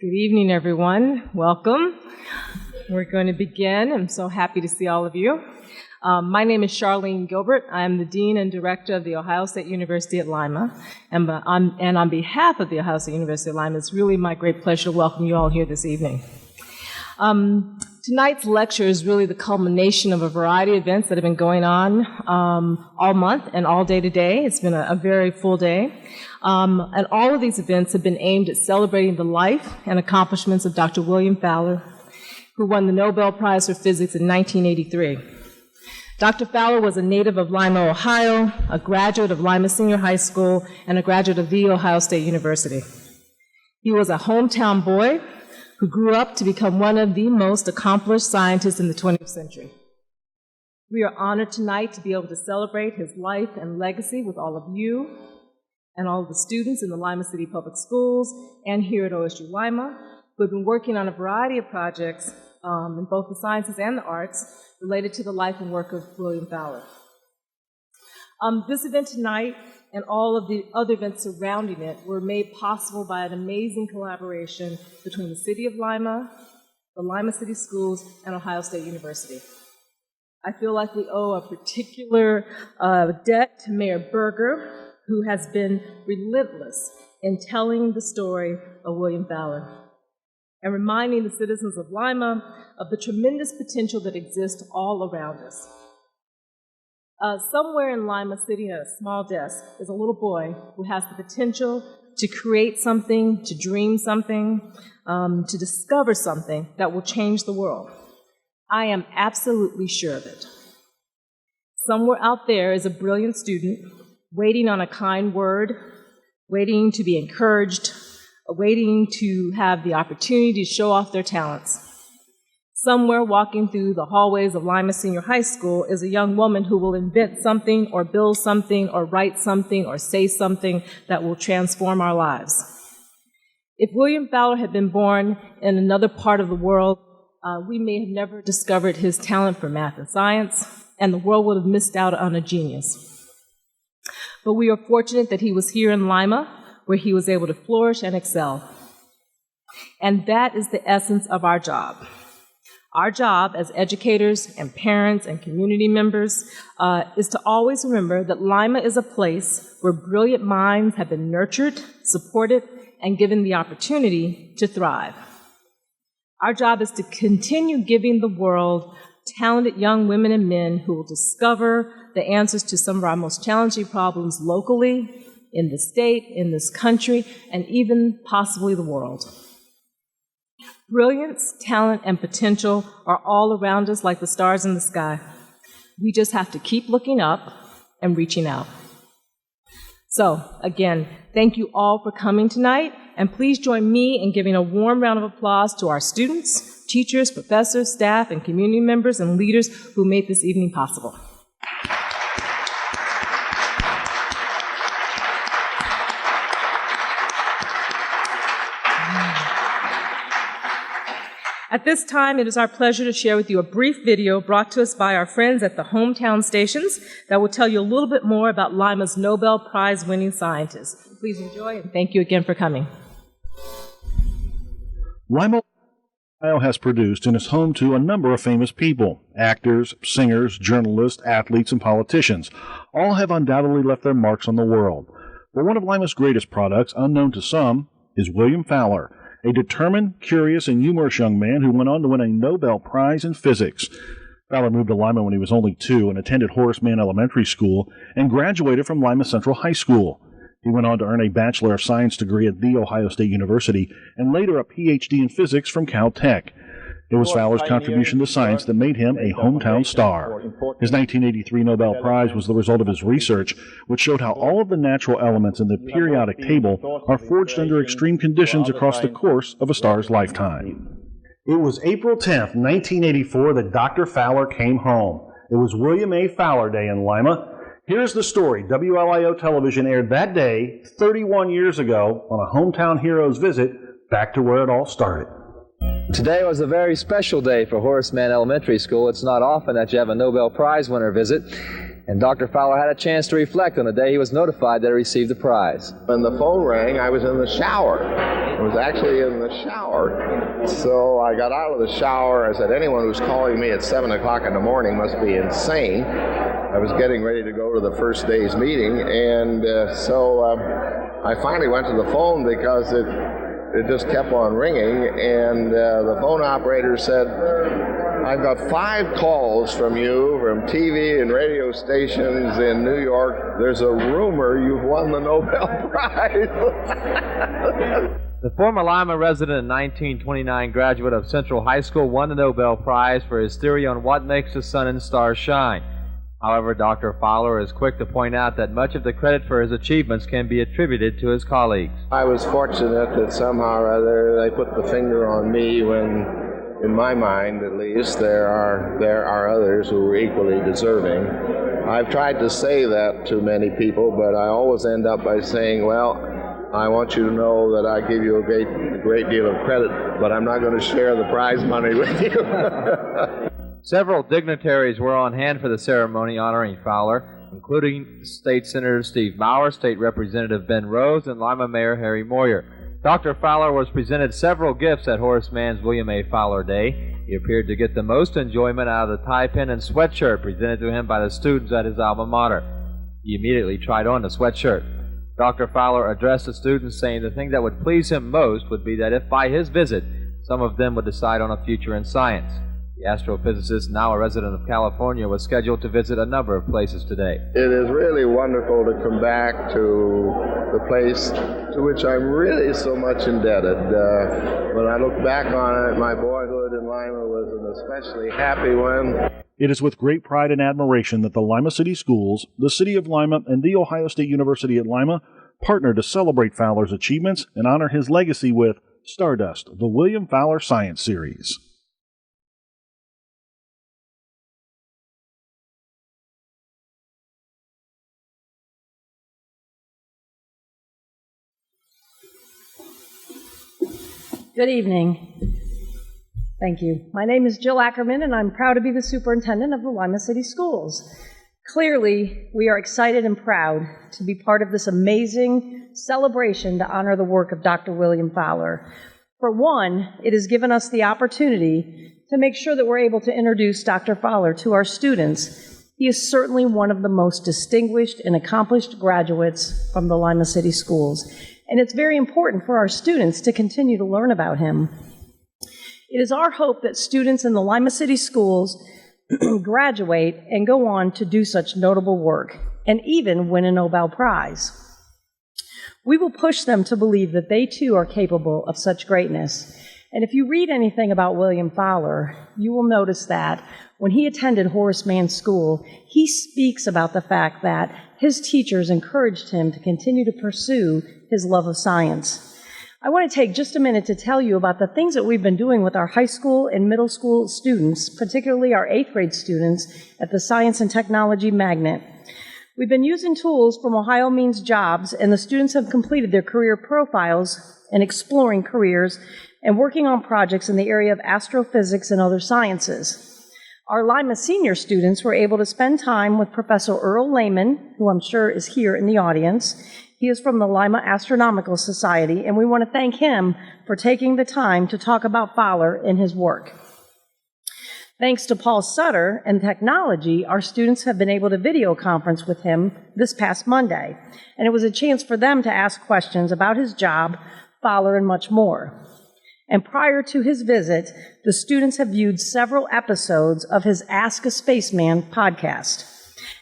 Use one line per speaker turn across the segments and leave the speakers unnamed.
Good evening, everyone. Welcome. We're going to begin. I'm so happy to see all of you. My name is Charlene Gilbert. I'm the Dean and Director of the Ohio State University at Lima. And on behalf of the Ohio State University at Lima, it's really my great pleasure to welcome you all here this evening. Tonight's lecture is really the culmination of a variety of events that have been going on all month and all day today. It's been a very full day. And all of these events have been aimed at celebrating the life and accomplishments of Dr. William Fowler, who won the Nobel Prize for Physics in 1983. Dr. Fowler was a native of Lima, Ohio, a graduate of Lima Senior High School, and a graduate of the Ohio State University. He was a hometown boy who grew up to become one of the most accomplished scientists in the 20th century. We are honored tonight to be able to celebrate his life and legacy with all of you and all of the students in the Lima City Public Schools and here at OSU Lima, who have been working on a variety of projects in both the sciences and the arts related to the life and work of William Fowler. This event tonight and all of the other events surrounding it were made possible by an amazing collaboration between the City of Lima, the Lima City Schools, and Ohio State University. I feel like we owe a particular debt to Mayor Berger, who has been relentless in telling the story of William Fowler and reminding the citizens of Lima of the tremendous potential that exists all around us. Somewhere in Lima, sitting at a small desk, is a little boy who has the potential to create something, to dream something, to discover something that will change the world. I am absolutely sure of it. Somewhere out there is a brilliant student waiting on a kind word, waiting to be encouraged, waiting to have the opportunity to show off their talents. Somewhere walking through the hallways of Lima Senior High School is a young woman who will invent something or build something or write something or say something that will transform our lives. If William Fowler had been born in another part of the world, we may have never discovered his talent for math and science, and the world would have missed out on a genius. But we are fortunate that he was here in Lima, where he was able to flourish and excel. And that is the essence of our job. Our job as educators and parents and community members is to always remember that Lima is a place where brilliant minds have been nurtured, supported, and given the opportunity to thrive. Our job is to continue giving the world talented young women and men who will discover the answers to some of our most challenging problems locally, in the state, in this country, and even possibly the world. Brilliance, talent, and potential are all around us like the stars in the sky. We just have to keep looking up and reaching out. So, again, thank you all for coming tonight, and please join me in giving a warm round of applause to our students, teachers, professors, staff, and community members and leaders who made this evening possible. At this time, it is our pleasure to share with you a brief video brought to us by our friends at the hometown stations that will tell you a little bit more about Lima's Nobel Prize winning scientists. Please enjoy, and thank you again for coming.
Lima, Ohio has produced and is home to a number of famous people. Actors, singers, journalists, athletes, and politicians. All have undoubtedly left their marks on the world. But one of Lima's greatest products, unknown to some, is William Fowler, a determined, curious, and humorous young man who went on to win a Nobel Prize in physics. Fowler moved to Lima when he was only 2 and attended Horace Mann Elementary School and graduated from Lima Central High School. He went on to earn a Bachelor of Science degree at the Ohio State University and later a Ph.D. in physics from Caltech. It was Fowler's contribution to science that made him a hometown star. His 1983 Nobel Prize was the result of his research, which showed how all of the natural elements in the periodic table are forged under extreme conditions across the course of a star's lifetime. It was April 10th, 1984 that Dr. Fowler came home. It was William A. Fowler Day in Lima. Here's the story. WLIO television aired that day 31 years ago on a hometown hero's visit back to where it all started.
Today was a very special day for Horace Mann Elementary School. It's not often that you have a Nobel Prize winner visit. and Dr. Fowler had a chance to reflect on the day he was notified that he received the prize.
When the phone rang, I was in the shower. I was actually in the shower. So I got out of the shower. I said, anyone who's calling me at 7 o'clock in the morning must be insane. I was getting ready to go to the first day's meeting, and so I finally went to the phone because it just kept on ringing, and the phone operator said, I've got 5 calls from you from TV and radio stations in New York. There's a rumor you've won the Nobel Prize.
The former Lima resident and 1929 graduate of Central High School won the Nobel Prize for his theory on what makes the sun and stars shine. However, Dr. Fowler is quick to point out that much of the credit for his achievements can be attributed to his colleagues.
I was fortunate that somehow or other they put the finger on me when, in my mind at least, there are others who are equally deserving. I've tried to say that to many people, but I always end up by saying, well, I want you to know that I give you a great deal of credit, but I'm not going to share the prize money with you.
Several dignitaries were on hand for the ceremony honoring Fowler, including State Senator Steve Maurer, State Representative Ben Rose, and Lima Mayor Harry Moyer. Dr. Fowler was presented several gifts at Horace Mann's William A. Fowler Day. He appeared to get the most enjoyment out of the tie pin and sweatshirt presented to him by the students at his alma mater. He immediately tried on the sweatshirt. Dr. Fowler addressed the students, saying the thing that would please him most would be that if by his visit some of them would decide on a future in science. The astrophysicist, now a resident of California, was scheduled to visit a number of places today.
It is really wonderful to come back to the place to which I'm really so much indebted. When I look back on it, my boyhood in Lima was an especially happy one.
It is with great pride and admiration that the Lima City Schools, the City of Lima, and the Ohio State University at Lima partner to celebrate Fowler's achievements and honor his legacy with Stardust, the William Fowler Science Series.
Good evening. Thank you. My name is Jill Ackerman, and I'm proud to be the superintendent of the Lima City Schools. Clearly, we are excited and proud to be part of this amazing celebration to honor the work of Dr. William Fowler. For one, it has given us the opportunity to make sure that we're able to introduce Dr. Fowler to our students. He is certainly one of the most distinguished and accomplished graduates from the Lima City Schools. And it's very important for our students to continue to learn about him. It is our hope that students in the Lima City Schools graduate and go on to do such notable work, and even win a Nobel Prize. We will push them to believe that they too are capable of such greatness. And if you read anything about William Fowler, you will notice that when he attended Horace Mann School, he speaks about the fact that his teachers encouraged him to continue to pursue his love of science. I want to take just a minute to tell you about the things that we've been doing with our high school and middle school students, particularly our 8th grade students at the Science and Technology Magnet. We've been using tools from Ohio Means Jobs, and the students have completed their career profiles and exploring careers and working on projects in the area of astrophysics and other sciences. Our Lima senior students were able to spend time with Professor Earl Lehman, who I'm sure is here in the audience. He is from the Lima Astronomical Society, and we want to thank him for taking the time to talk about Fowler and his work. Thanks to Paul Sutter and technology, our students have been able to video conference with him this past Monday, and it was a chance for them to ask questions about his job, Fowler, and much more. And prior to his visit, the students have viewed several episodes of his Ask a Spaceman podcast.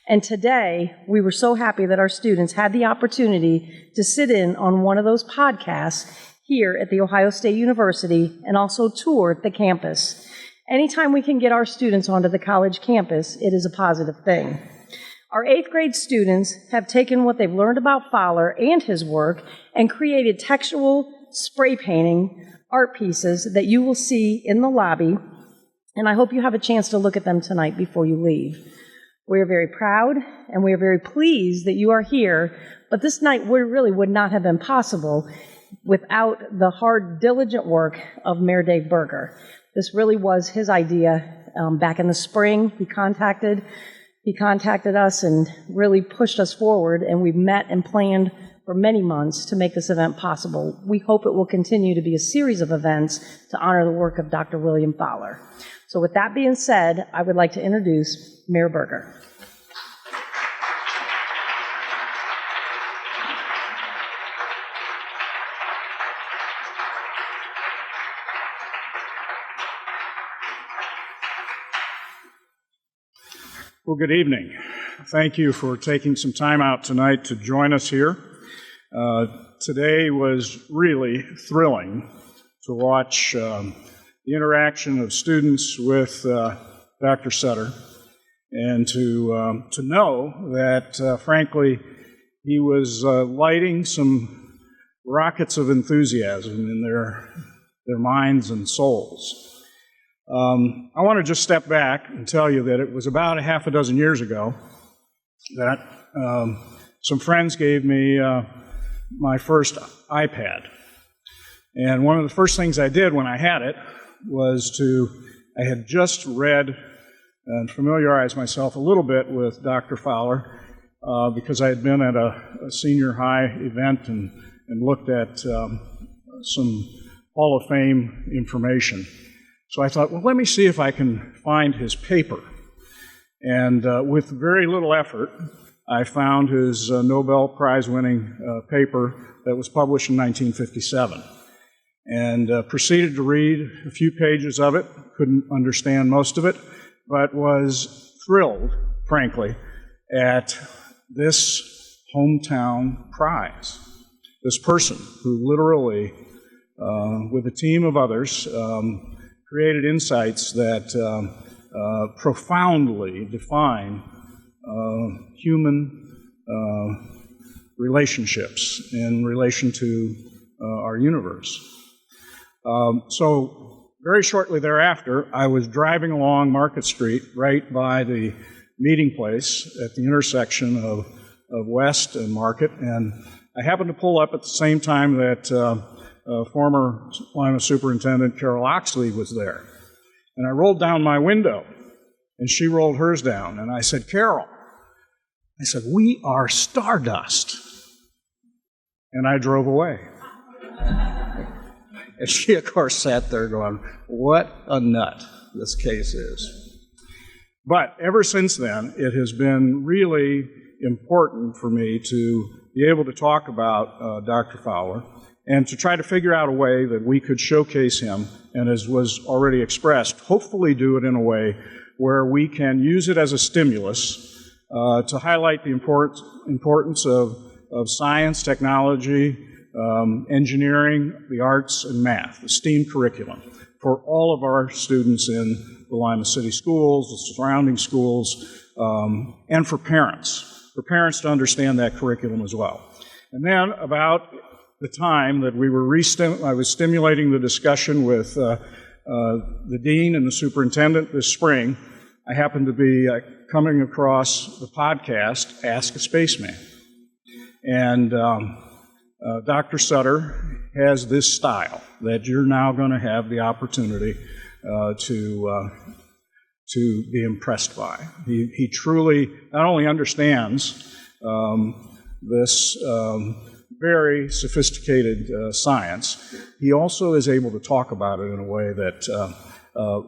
And today, we were so happy that our students had the opportunity to sit in on one of those podcasts here at The Ohio State University and also tour the campus. Anytime we can get our students onto the college campus, it is a positive thing. Our 8th grade students have taken what they've learned about Fowler and his work and created textual spray painting art pieces that you will see in the lobby, and I hope you have a chance to look at them tonight before you leave. We are very proud and we are very pleased that you are here, but this night really would not have been possible without the hard, diligent work of Mayor Dave Berger. This really was his idea back in the spring. He contacted He contacted us and really pushed us forward, and we've met and planned for many months to make this event possible. We hope it will continue to be a series of events to honor the work of Dr. William Fowler. So with that being said, I would like to introduce Mayor Berger.
Well, good evening. Thank you for taking some time out tonight to join us here. Today was really thrilling to watch the interaction of students with Dr. Sutter, and to know that, frankly, he was lighting some rockets of enthusiasm in their minds and souls. I want to just step back and tell you that it was about a half a dozen years ago that some friends gave me my first iPad. And one of the first things I did when I had it was I had just read and familiarized myself a little bit with Dr. Fowler because I had been at a senior high event and looked at some Hall of Fame information. So I thought, well, let me see if I can find his paper. And with very little effort, I found his Nobel Prize winning paper that was published in 1957. And proceeded to read a few pages of it, couldn't understand most of it, but was thrilled, frankly, at this hometown prize. This person who literally, with a team of others, created insights that profoundly define human relationships in relation to our universe. So very shortly thereafter, I was driving along Market Street right by the meeting place at the intersection of West and Market, and I happened to pull up at the same time that former Lima Superintendent Carol Oxley was there. And I rolled down my window, and she rolled hers down. And I said, Carol, we are Stardust. And I drove away. And she, of course, sat there going, what a nut this case is. But ever since then, it has been really important for me to be able to talk about Dr. Fowler and to try to figure out a way that we could showcase him, and as was already expressed, hopefully do it in a way where we can use it as a stimulus to highlight the importance of science, technology, engineering, the arts, and math, the STEAM curriculum, for all of our students in the Lima City Schools, the surrounding schools, and for parents to understand that curriculum as well. And then about the time that I was stimulating the discussion with the dean and the superintendent this spring, I happened to be coming across the podcast, Ask a Spaceman. And Dr. Sutter has this style that you're now going to have the opportunity to be impressed by. He truly not only understands this very sophisticated science, he also is able to talk about it in a way that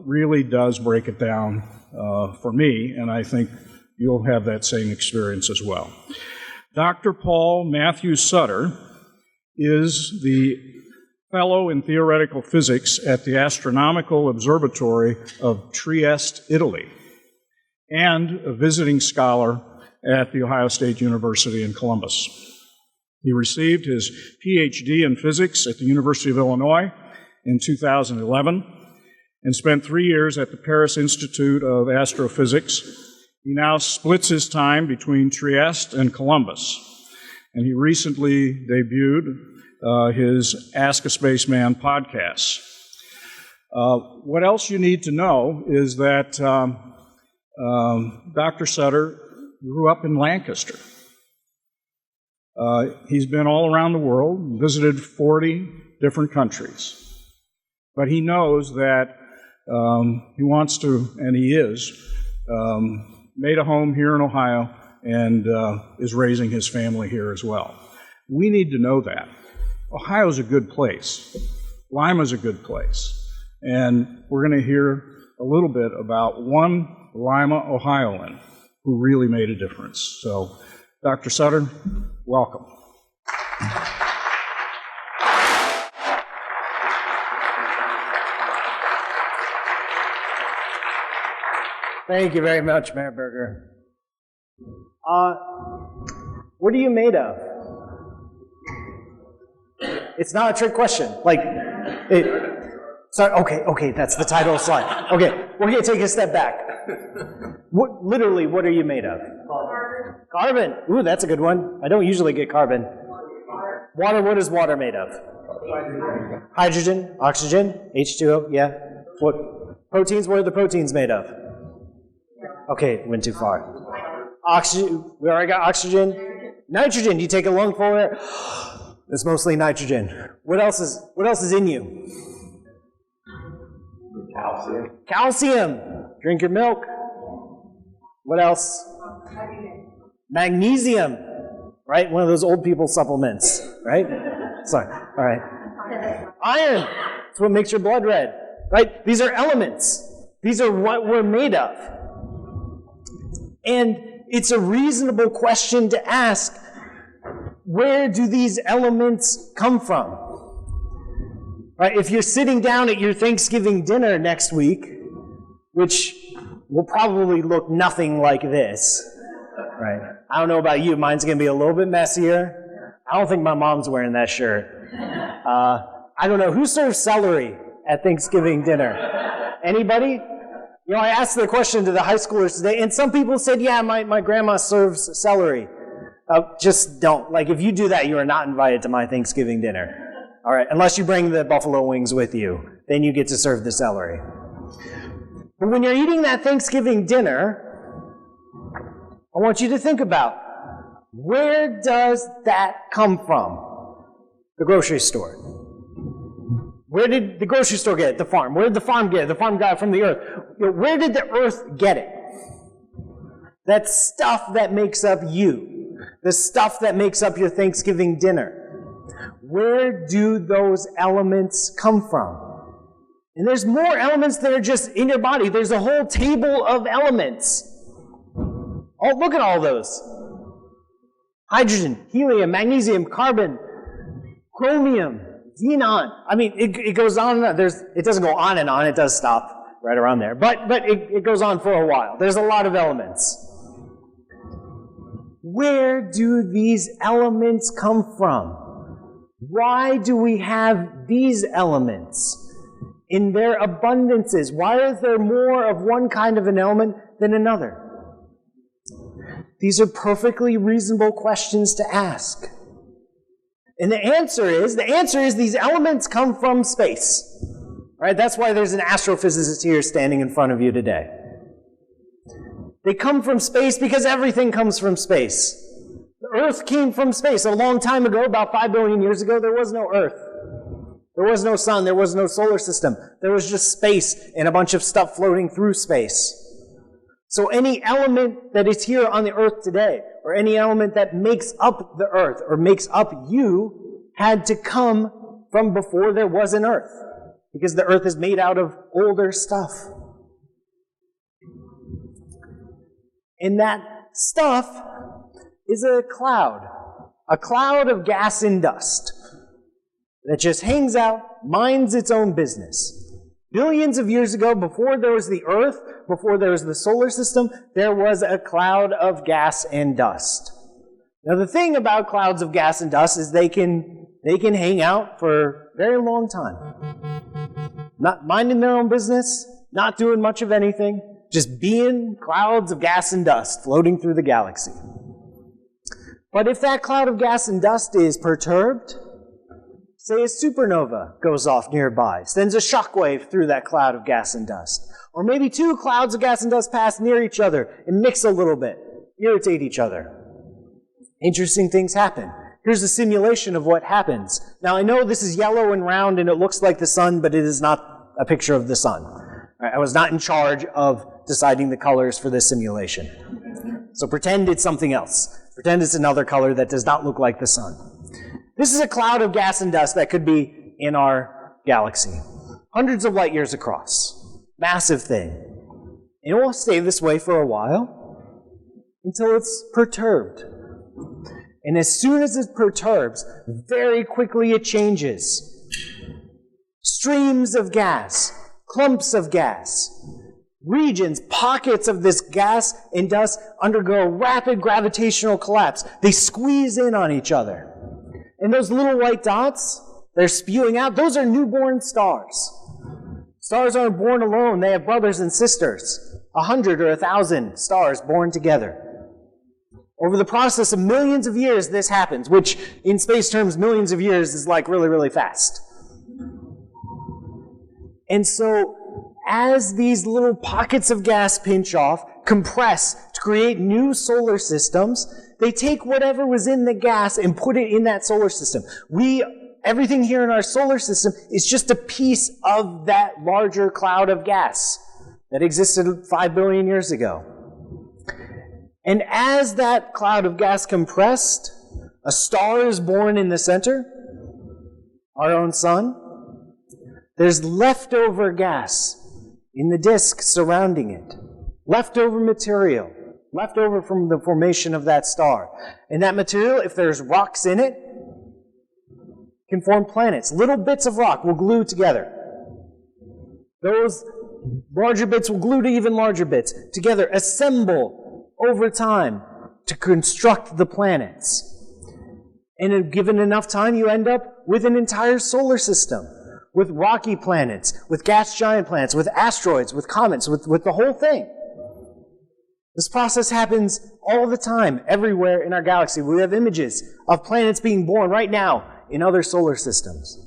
really does break it down for me, and I think you'll have that same experience as well. Dr. Paul Mathews Sutter is the Fellow in Theoretical Physics at the Astronomical Observatory of Trieste, Italy, and a visiting scholar at the Ohio State University in Columbus. He received his PhD in physics at the University of Illinois in 2011 and spent 3 years at the Paris Institute of Astrophysics. He now splits his time between Trieste and Columbus, and he recently debuted his Ask a Spaceman podcast. What else you need to know is that Dr. Sutter grew up in Lancaster. He's been all around the world, visited 40 different countries. But he knows that he wants to, and he is, made a home here in Ohio and is raising his family here as well. We need to know that. Ohio's a good place. Lima's a good place. And we're going to hear a little bit about one Lima Ohioan who really made a difference. So, Dr. Sutter, welcome.
Thank you very much, Mayor Berger. What are you made of? It's not a trick question. Okay, that's the title of the slide. Okay, we're going to take a step back. Literally, what are you made of? Carbon. Ooh, that's a good one. I don't usually get carbon. Water, what is water made of? Hydrogen, oxygen, H2O, yeah. What are the proteins made of? Okay, went too far. Oxygen, we already got oxygen. Nitrogen, you take a lungful of air. It's mostly nitrogen. What else is in you? Calcium. Calcium. Drink your milk. What else? Magnesium. Right? One of those old people supplements. Right? Sorry. All right. Iron. That's what makes your blood red. Right? These are elements. These are what we're made of. And it's a reasonable question to ask, where do these elements come from? Right? If you're sitting down at your Thanksgiving dinner next week, which will probably look nothing like this, right? I don't know about you, mine's going to be a little bit messier. I don't think my mom's wearing that shirt. I don't know, who serves celery at Thanksgiving dinner? Anybody? You know, I asked the question to the high schoolers today, and some people said, yeah, my grandma serves celery. Just don't. Like, if you do that, you are not invited to my Thanksgiving dinner. All right, unless you bring the buffalo wings with you, then you get to serve the celery. But when you're eating that Thanksgiving dinner, I want you to think about, where does that come from? The grocery store. Where did the grocery store get it? The farm. Where did the farm get it? The farm got it from the earth. Where did the earth get it? That stuff that makes up you. The stuff that makes up your Thanksgiving dinner. Where do those elements come from? And there's more elements that are just in your body. There's a whole table of elements. Oh, look at all those. Hydrogen, helium, magnesium, carbon, chromium, xenon. I mean, it goes on and on. It doesn't go on and on. It does stop right around there. But it goes on for a while. There's a lot of elements. Where do these elements come from? Why do we have these elements in their abundances? Why is there more of one kind of an element than another? These are perfectly reasonable questions to ask. And the answer is these elements come from space. Right? That's why there's an astrophysicist here standing in front of you today. They come from space because everything comes from space. The Earth came from space. A long time ago, about 5 billion years ago, there was no Earth. There was no sun. There was no solar system. There was just space and a bunch of stuff floating through space. So any element that is here on the Earth today, or any element that makes up the Earth, or makes up you, had to come from before there was an Earth. Because the Earth is made out of older stuff. And that stuff is a cloud of gas and dust that just hangs out, minds its own business. Billions of years ago, before there was the Earth, before there was the solar system, there was a cloud of gas and dust. Now the thing about clouds of gas and dust is they can hang out for a very long time. Not minding their own business, not doing much of anything, just being clouds of gas and dust floating through the galaxy. But if that cloud of gas and dust is perturbed, say a supernova goes off nearby, sends a shockwave through that cloud of gas and dust. Or maybe two clouds of gas and dust pass near each other and mix a little bit, irritate each other. Interesting things happen. Here's a simulation of what happens. Now I know this is yellow and round and it looks like the sun, but it is not a picture of the sun. I was not in charge of deciding the colors for this simulation. So pretend it's something else. Pretend it's another color that does not look like the sun. This is a cloud of gas and dust that could be in our galaxy. Hundreds of light years across. Massive thing. And it will stay this way for a while until it's perturbed. And as soon as it perturbs, very quickly it changes. Streams of gas, clumps of gas, regions, pockets of this gas and dust undergo rapid gravitational collapse. They squeeze in on each other. And those little white dots they're spewing out, those are newborn stars. Stars aren't born alone. They have brothers and sisters. 100 or 1,000 stars born together. Over the process of millions of years, this happens, which in space terms, millions of years is like really, really fast. And so, as these little pockets of gas pinch off, compress to create new solar systems, they take whatever was in the gas and put it in that solar system. Everything here in our solar system is just a piece of that larger cloud of gas that existed 5 billion years ago. And as that cloud of gas compressed, a star is born in the center, our own sun. There's leftover gas in the disk surrounding it, leftover material, leftover from the formation of that star. And that material, if there's rocks in it, can form planets. Little bits of rock will glue together. Those larger bits will glue to even larger bits together, assemble over time to construct the planets. And given enough time, you end up with an entire solar system, with rocky planets, with gas giant planets, with asteroids, with comets, with the whole thing. This process happens all the time, everywhere in our galaxy. We have images of planets being born right now in other solar systems.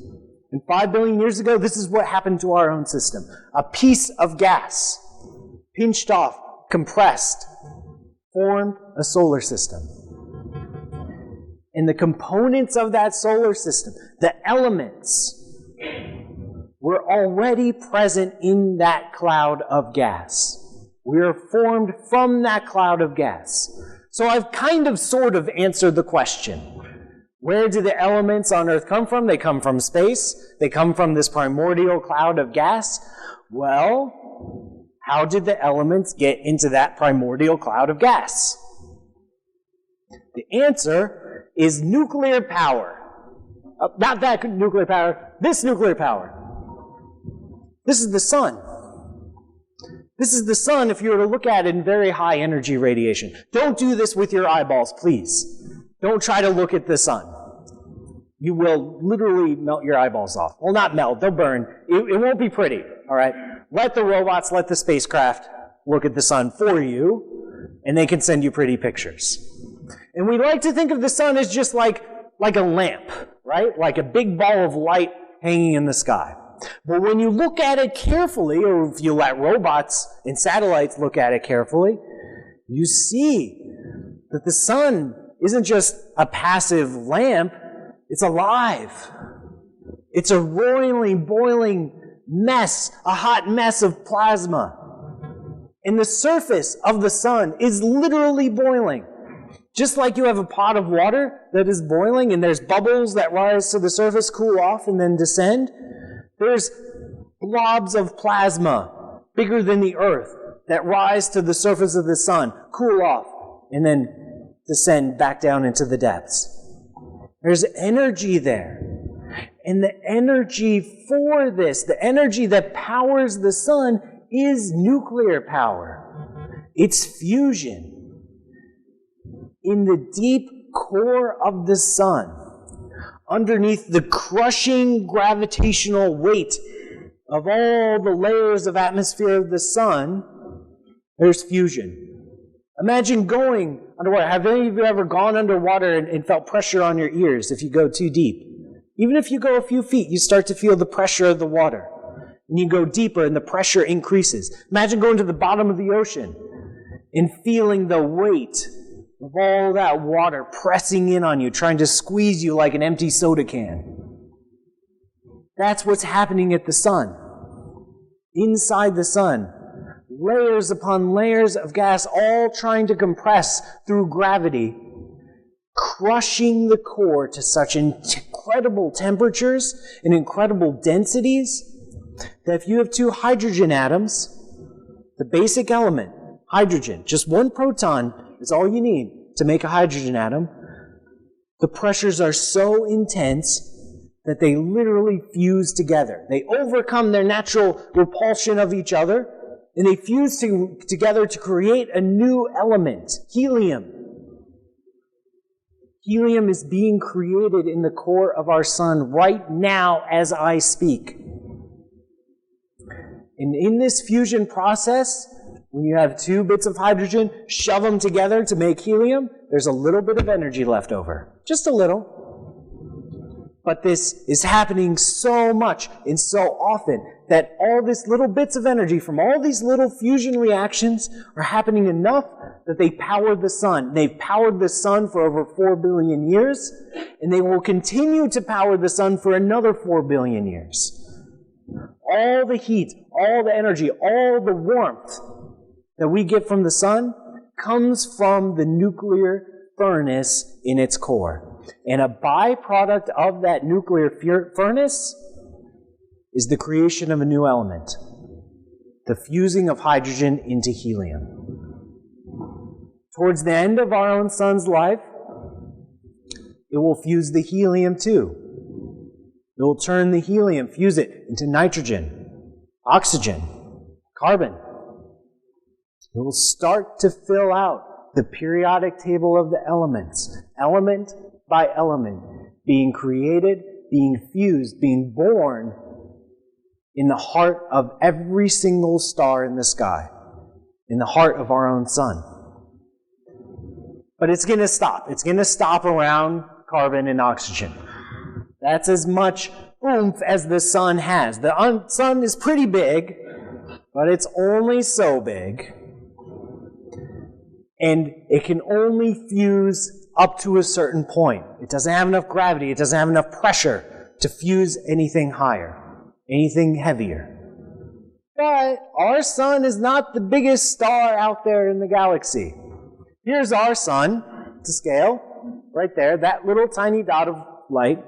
And 5 billion years ago, this is what happened to our own system. A piece of gas, pinched off, compressed, formed a solar system. And the components of that solar system, the elements, were already present in that cloud of gas. We are formed from that cloud of gas. So I've kind of sort of answered the question. Where do the elements on Earth come from? They come from space. They come from this primordial cloud of gas. Well, how did the elements get into that primordial cloud of gas? The answer is nuclear power. Not that nuclear power, this nuclear power. This is the sun. This is the sun if you were to look at it in very high energy radiation. Don't do this with your eyeballs, please. Don't try to look at the sun. You will literally melt your eyeballs off. Well, not melt, they'll burn. It won't be pretty, all right? Let the robots, let the spacecraft look at the sun for you, and they can send you pretty pictures. And we like to think of the sun as just like a lamp, right? Like a big ball of light hanging in the sky. But when you look at it carefully, or if you let robots and satellites look at it carefully, you see that the sun isn't just a passive lamp, it's alive. It's a roiling, boiling mess, a hot mess of plasma. And the surface of the sun is literally boiling. Just like you have a pot of water that is boiling and there's bubbles that rise to the surface, cool off, and then descend, there's blobs of plasma bigger than the Earth that rise to the surface of the sun, cool off, and then descend back down into the depths. There's energy there. And the energy for this, the energy that powers the sun, is nuclear power. It's fusion. In the deep core of the sun, underneath the crushing gravitational weight of all the layers of atmosphere of the sun, there's fusion. Imagine going underwater. Have any of you ever gone underwater and felt pressure on your ears if you go too deep? Even if you go a few feet, you start to feel the pressure of the water. And you go deeper and the pressure increases. Imagine going to the bottom of the ocean and feeling the weight of all that water pressing in on you, trying to squeeze you like an empty soda can. That's what's happening at the sun. Inside the sun, layers upon layers of gas, all trying to compress through gravity, crushing the core to such incredible temperatures and incredible densities that if you have two hydrogen atoms, the basic element, hydrogen, just one proton is all you need to make a hydrogen atom, the pressures are so intense that they literally fuse together. They overcome their natural repulsion of each other, and they fuse together to create a new element, helium. Helium is being created in the core of our sun right now as I speak. And in this fusion process, when you have two bits of hydrogen, shove them together to make helium, there's a little bit of energy left over. Just a little. But this is happening so much and so often that all these little bits of energy from all these little fusion reactions are happening enough that they power the sun. They've powered the sun for over 4 billion years, and they will continue to power the sun for another 4 billion years. All the heat, all the energy, all the warmth that we get from the sun comes from the nuclear furnace in its core. And a byproduct of that nuclear furnace is the creation of a new element, the fusing of hydrogen into helium. Towards the end of our own sun's life, it will fuse the helium too. It will turn the helium, fuse it into nitrogen, oxygen, carbon. It will start to fill out the periodic table of the elements, element by element, being created, being fused, being born in the heart of every single star in the sky, in the heart of our own sun. But it's going to stop. It's going to stop around carbon and oxygen. That's as much oomph as the sun has. The sun is pretty big, but it's only so big. And it can only fuse up to a certain point. It doesn't have enough gravity. It doesn't have enough pressure to fuse anything higher, anything heavier. But our sun is not the biggest star out there in the galaxy. Here's our sun to scale, right there, that little tiny dot of light.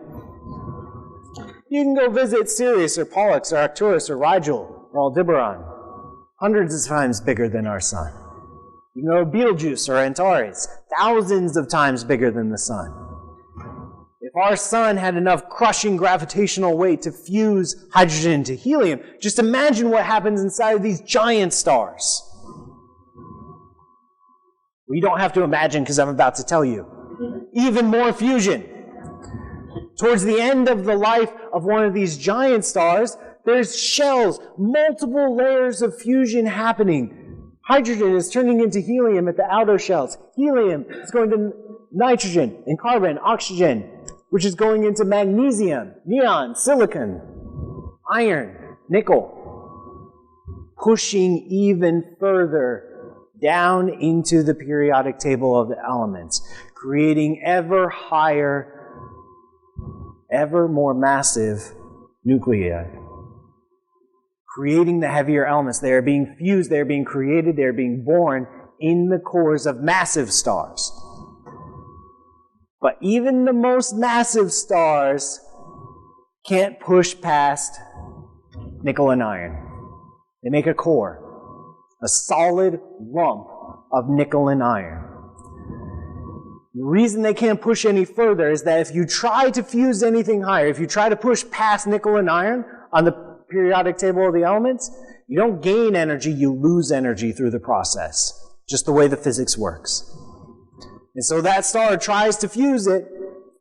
You can go visit Sirius or Pollux or Arcturus or Rigel or Aldebaran, hundreds of times bigger than our sun. You can go to Betelgeuse or Antares, thousands of times bigger than the sun. If our sun had enough crushing gravitational weight to fuse hydrogen into helium, just imagine what happens inside of these giant stars. Well, you don't have to imagine because I'm about to tell you. Even more fusion. Towards the end of the life of one of these giant stars, there's shells, multiple layers of fusion happening. Hydrogen is turning into helium at the outer shells. Helium is going to nitrogen and carbon, oxygen, which is going into magnesium, neon, silicon, iron, nickel, pushing even further down into the periodic table of the elements, creating ever higher, ever more massive nuclei. Creating the heavier elements. They are being fused, they are being created, they are being born in the cores of massive stars. But even the most massive stars can't push past nickel and iron. They make a core, a solid lump of nickel and iron. The reason they can't push any further is that if you try to fuse anything higher, if you try to push past nickel and iron on the periodic table of the elements, you don't gain energy, you lose energy through the process. Just the way the physics works. And so that star tries to fuse it,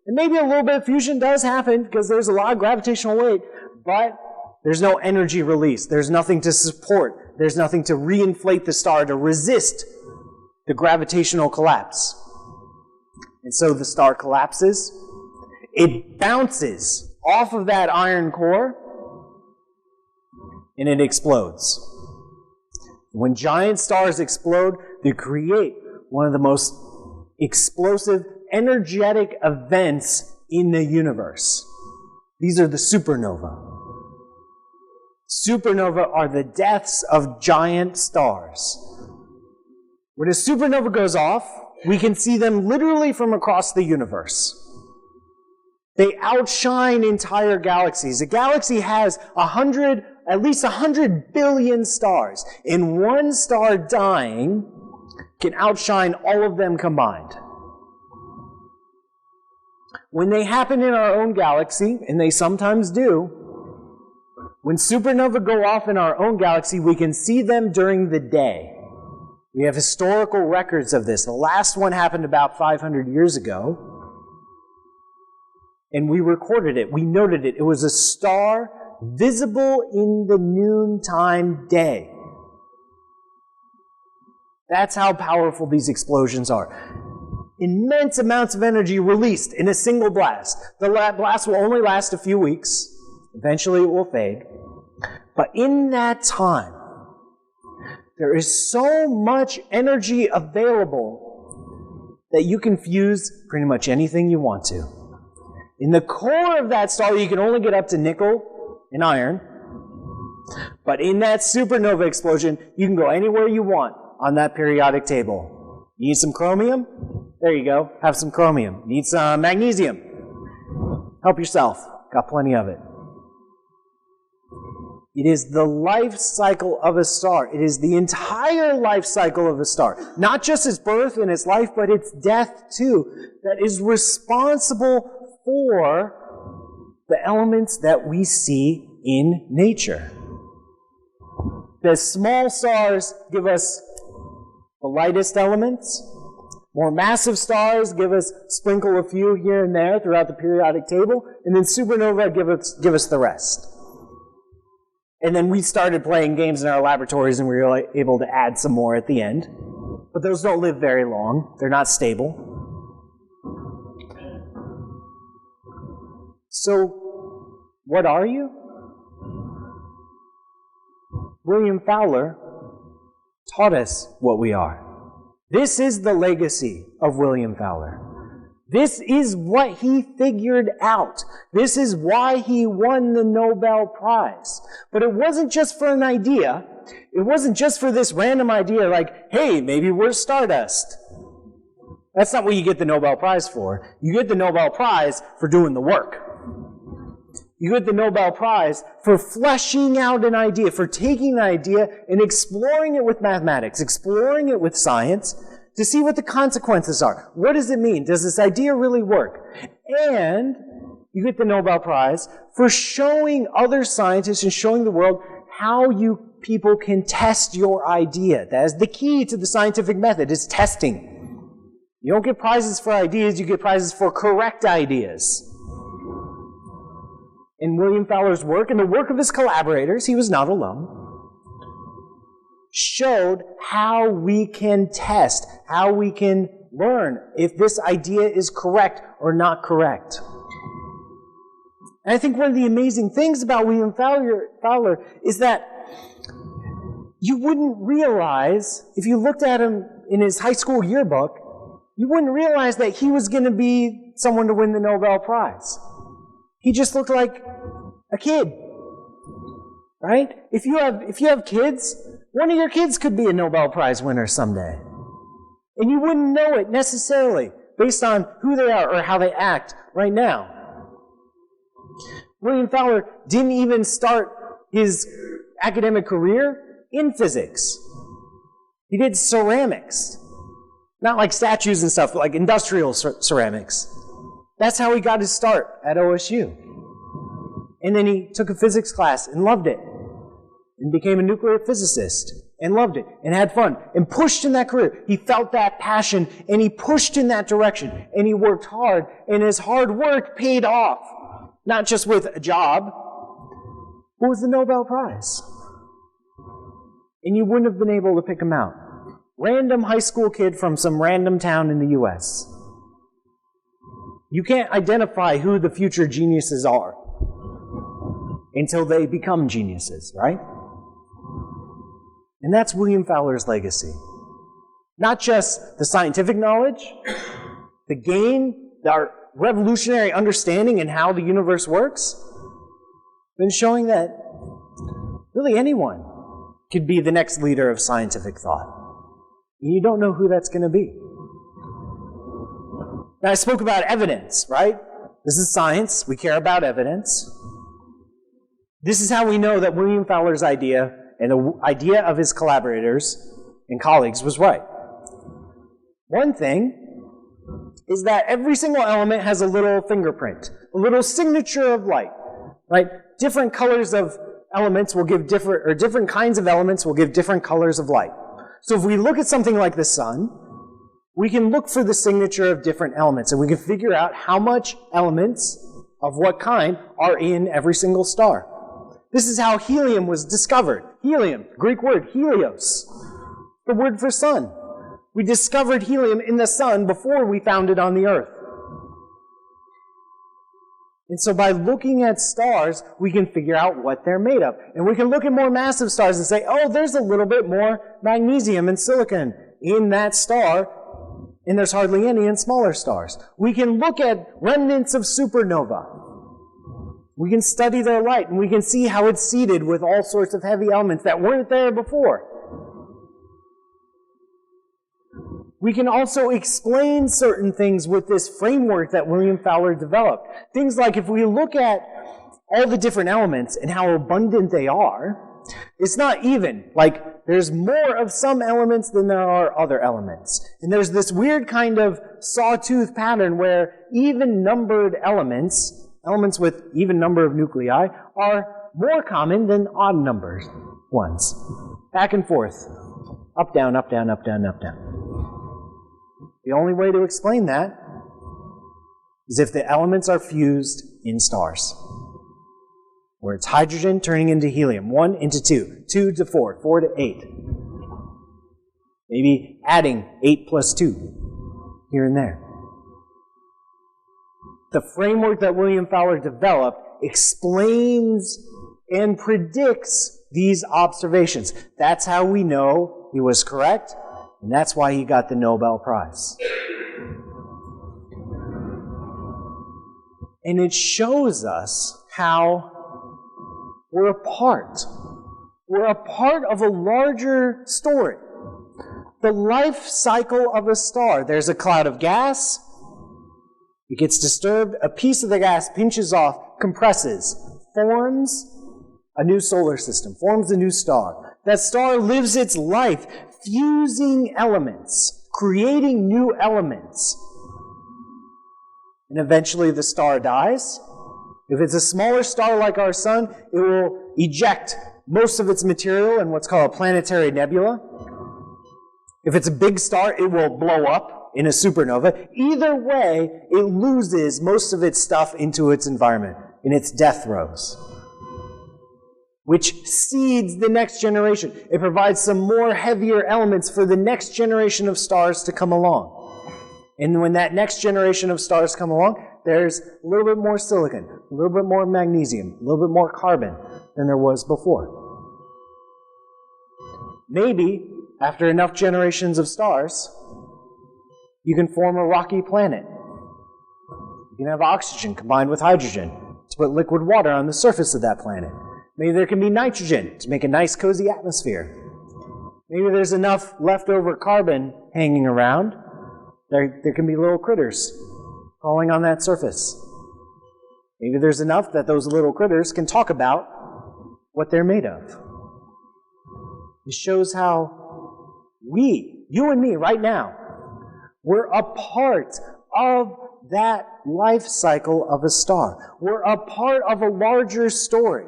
and maybe a little bit of fusion does happen because there's a lot of gravitational weight, but there's no energy release. There's nothing to support. There's nothing to reinflate the star to resist the gravitational collapse. And so the star collapses. It bounces off of that iron core, and it explodes. When giant stars explode, they create one of the most explosive, energetic events in the universe. These are the supernova. Supernova are the deaths of giant stars. When a supernova goes off, we can see them literally from across the universe. They outshine entire galaxies. A galaxy has at least 100 billion stars, and one star dying can outshine all of them combined. When they happen in our own galaxy, and they sometimes do, when supernovae go off in our own galaxy, we can see them during the day. We have historical records of this. The last one happened about 500 years ago, and we recorded it. We noted it. It was a star visible in the noontime day. That's how powerful these explosions are. Immense amounts of energy released in a single blast. The blast will only last a few weeks. Eventually it will fade. But in that time, there is so much energy available that you can fuse pretty much anything you want to. In the core of that star, you can only get up to nickel and iron. But in that supernova explosion, you can go anywhere you want on that periodic table. You need some chromium? There you go. Have some chromium. Need some magnesium? Help yourself. Got plenty of it. It is the life cycle of a star. It is the entire life cycle of a star. Not just its birth and its life, but its death too, that is responsible for the elements that we see in nature. The small stars give us the lightest elements. More massive stars give us, sprinkle a few here and there throughout the periodic table, and then supernovae give us the rest. And then we started playing games in our laboratories and we were able to add some more at the end. But those don't live very long. They're not stable. So, what are you? William Fowler taught us what we are. This is the legacy of William Fowler. This is what he figured out. This is why he won the Nobel Prize. But it wasn't just for an idea. It wasn't just for this random idea like, hey, maybe we're Stardust. That's not what you get the Nobel Prize for. You get the Nobel Prize for doing the work. You get the Nobel Prize for fleshing out an idea, for taking an idea and exploring it with mathematics, exploring it with science, to see what the consequences are. What does it mean? Does this idea really work? And you get the Nobel Prize for showing other scientists and showing the world how you people can test your idea. That is the key to the scientific method, is testing. You don't get prizes for ideas, you get prizes for correct ideas. In William Fowler's work and the work of his collaborators, he was not alone, showed how we can test, how we can learn if this idea is correct or not correct. And I think one of the amazing things about William Fowler is that you wouldn't realize, if you looked at him in his high school yearbook, you wouldn't realize that he was going to be someone to win the Nobel Prize. He just looked like a kid, right? If you have kids, one of your kids could be a Nobel Prize winner someday. And you wouldn't know it necessarily based on who they are or how they act right now. William Fowler didn't even start his academic career in physics. He did ceramics. Not like statues and stuff, but like industrial ceramics. That's how he got his start at OSU. And then he took a physics class and loved it. And became a nuclear physicist and loved it and had fun and pushed in that career. He felt that passion and he pushed in that direction and he worked hard and his hard work paid off. Not just with a job, but with the Nobel Prize. And you wouldn't have been able to pick him out. Random high school kid from some random town in the US. You can't identify who the future geniuses are until they become geniuses, right? And that's William Fowler's legacy. Not just the scientific knowledge, the gain, our revolutionary understanding in how the universe works, but showing that really anyone could be the next leader of scientific thought. You don't know who that's going to be. Now, I spoke about evidence, right? This is science. We care about evidence. This is how we know that William Fowler's idea and the idea of his collaborators and colleagues was right. One thing is that every single element has a little fingerprint, a little signature of light, right? Different colors of elements will give different, or different kinds of elements will give different colors of light. So if we look at something like the sun, we can look for the signature of different elements, and we can figure out how much elements of what kind are in every single star. This is how helium was discovered. Helium, Greek word, helios, the word for sun. We discovered helium in the sun before we found it on the earth. And so by looking at stars, we can figure out what they're made of. And we can look at more massive stars and say, oh, there's a little bit more magnesium and silicon in that star, and there's hardly any in smaller stars. We can look at remnants of supernova. We can study their light, and we can see how it's seeded with all sorts of heavy elements that weren't there before. We can also explain certain things with this framework that William Fowler developed. Things like if we look at all the different elements and how abundant they are, it's not even. Like, there's more of some elements than there are other elements. And there's this weird kind of sawtooth pattern where even-numbered elements, elements with even number of nuclei, are more common than odd-numbered ones. Back and forth. Up, down, up, down, up, down, up, down. The only way to explain that is if the elements are fused in stars, where it's hydrogen turning into helium, 1 into 2, 2 to 4, 4 to 8. Maybe adding 8 plus 2 here and there. The framework that William Fowler developed explains and predicts these observations. That's how we know he was correct, and that's why he got the Nobel Prize. And it shows us how we're a part. We're a part of a larger story. The life cycle of a star. There's a cloud of gas. It gets disturbed. A piece of the gas pinches off, compresses, forms a new solar system, forms a new star. That star lives its life fusing elements, creating new elements. And eventually the star dies. If it's a smaller star like our sun, it will eject most of its material in what's called a planetary nebula. If it's a big star, it will blow up in a supernova. Either way, it loses most of its stuff into its environment, in its death throes, which seeds the next generation. It provides some more heavier elements for the next generation of stars to come along. And when that next generation of stars come along, there's a little bit more silicon, a little bit more magnesium, a little bit more carbon than there was before. Maybe, after enough generations of stars, you can form a rocky planet. You can have oxygen combined with hydrogen to put liquid water on the surface of that planet. Maybe there can be nitrogen to make a nice, cozy atmosphere. Maybe there's enough leftover carbon hanging around. There can be little critters crawling on that surface. Maybe there's enough that those little critters can talk about what they're made of. It shows how you and me right now, we're a part of that life cycle of a star. We're a part of a larger story.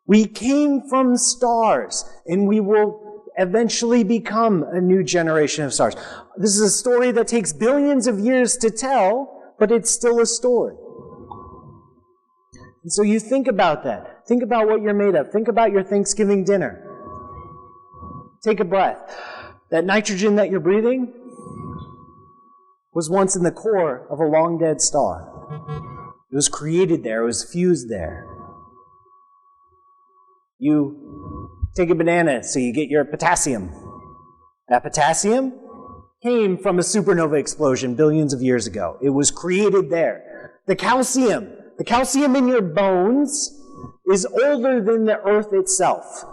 We came from stars, and we will eventually become a new generation of stars. This is a story that takes billions of years to tell, but it's still a story. And so you think about that. Think about what you're made of. Think about your Thanksgiving dinner. Take a breath. That nitrogen that you're breathing was once in the core of a long dead star. It was created there. It was fused there. You take a banana so you get your potassium. That potassium came from a supernova explosion billions of years ago. It was created there. The calcium in your bones is older than the Earth itself.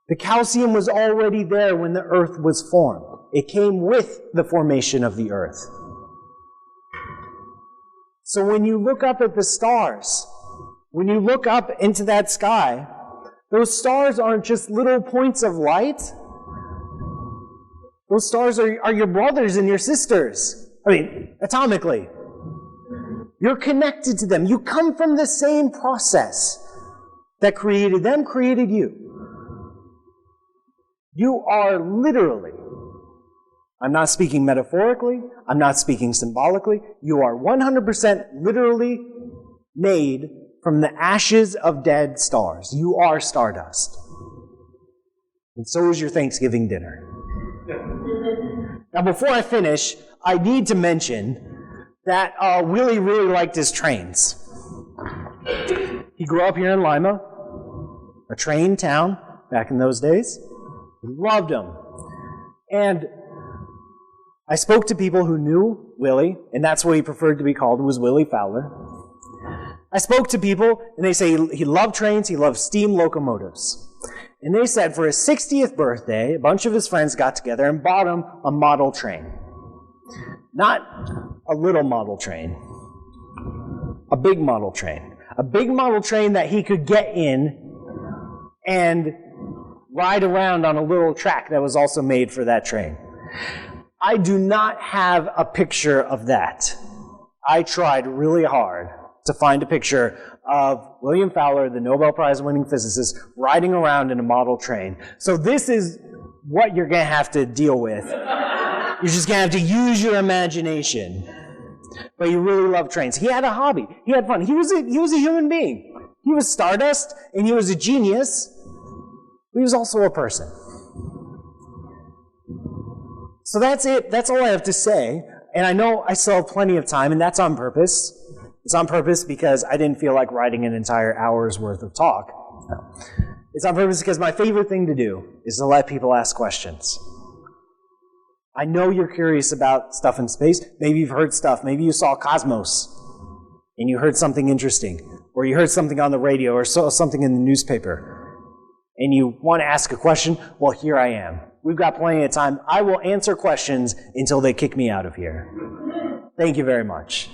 The calcium was already there when the Earth was formed. It came with the formation of the Earth. So when you look up at the stars, when you look up into that sky, those stars aren't just little points of light. Those stars are your brothers and your sisters. I mean, atomically. You're connected to them. You come from the same process that created them, created you. You are literally, I'm not speaking metaphorically, I'm not speaking symbolically, you are 100% literally made from the ashes of dead stars. You are stardust. And so is your Thanksgiving dinner. Now, before I finish, I need to mention that Willie really liked his trains. He grew up here in Lima, a train town back in those days. He loved them. And I spoke to people who knew Willie, and that's what he preferred to be called, was Willie Fowler. I spoke to people, and they say he loved trains, he loved steam locomotives. And they said for his 60th birthday, a bunch of his friends got together and bought him a model train. Not a little model train. A big model train. A big model train that he could get in and ride around on a little track that was also made for that train. I do not have a picture of that. I tried really hard to find a picture of William Fowler, the Nobel Prize winning physicist, riding around in a model train. So this is what you're going to have to deal with. You're just going to have to use your imagination. But he really loved trains. He had a hobby. He had fun. He was a human being. He was stardust, and he was a genius. But he was also a person. So that's it. That's all I have to say. And I know I still have plenty of time, and that's on purpose. It's on purpose because I didn't feel like writing an entire hour's worth of talk. It's on purpose because my favorite thing to do is to let people ask questions. I know you're curious about stuff in space. Maybe you've heard stuff. Maybe you saw Cosmos and you heard something interesting, or you heard something on the radio or saw something in the newspaper, and you want to ask a question. Well, here I am. We've got plenty of time. I will answer questions until they kick me out of here. Thank you very much.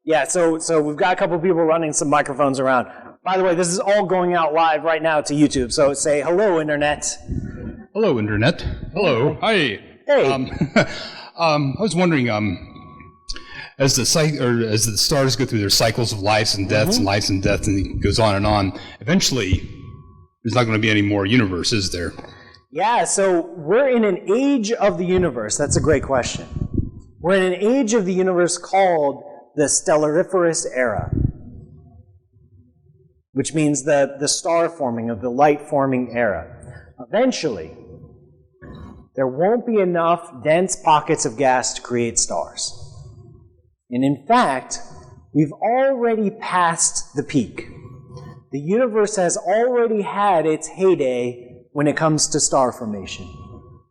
Yeah, so we've got a couple people running some microphones around. By the way, this is all going out live right now to YouTube, so say hello, Internet.
Hello, Internet. Hello. Hi.
Hey.
I was wondering, as the stars go through their cycles of lives and deaths and lives and deaths, and it goes on, eventually there's not going to be any more universe, is there?
Yeah, so we're in an age of the universe. That's a great question. We're in an age of the universe called the stellariferous era, which means the star forming, of the light forming era. Eventually, there won't be enough dense pockets of gas to create stars. And in fact, we've already passed the peak. The universe has already had its heyday when it comes to star formation.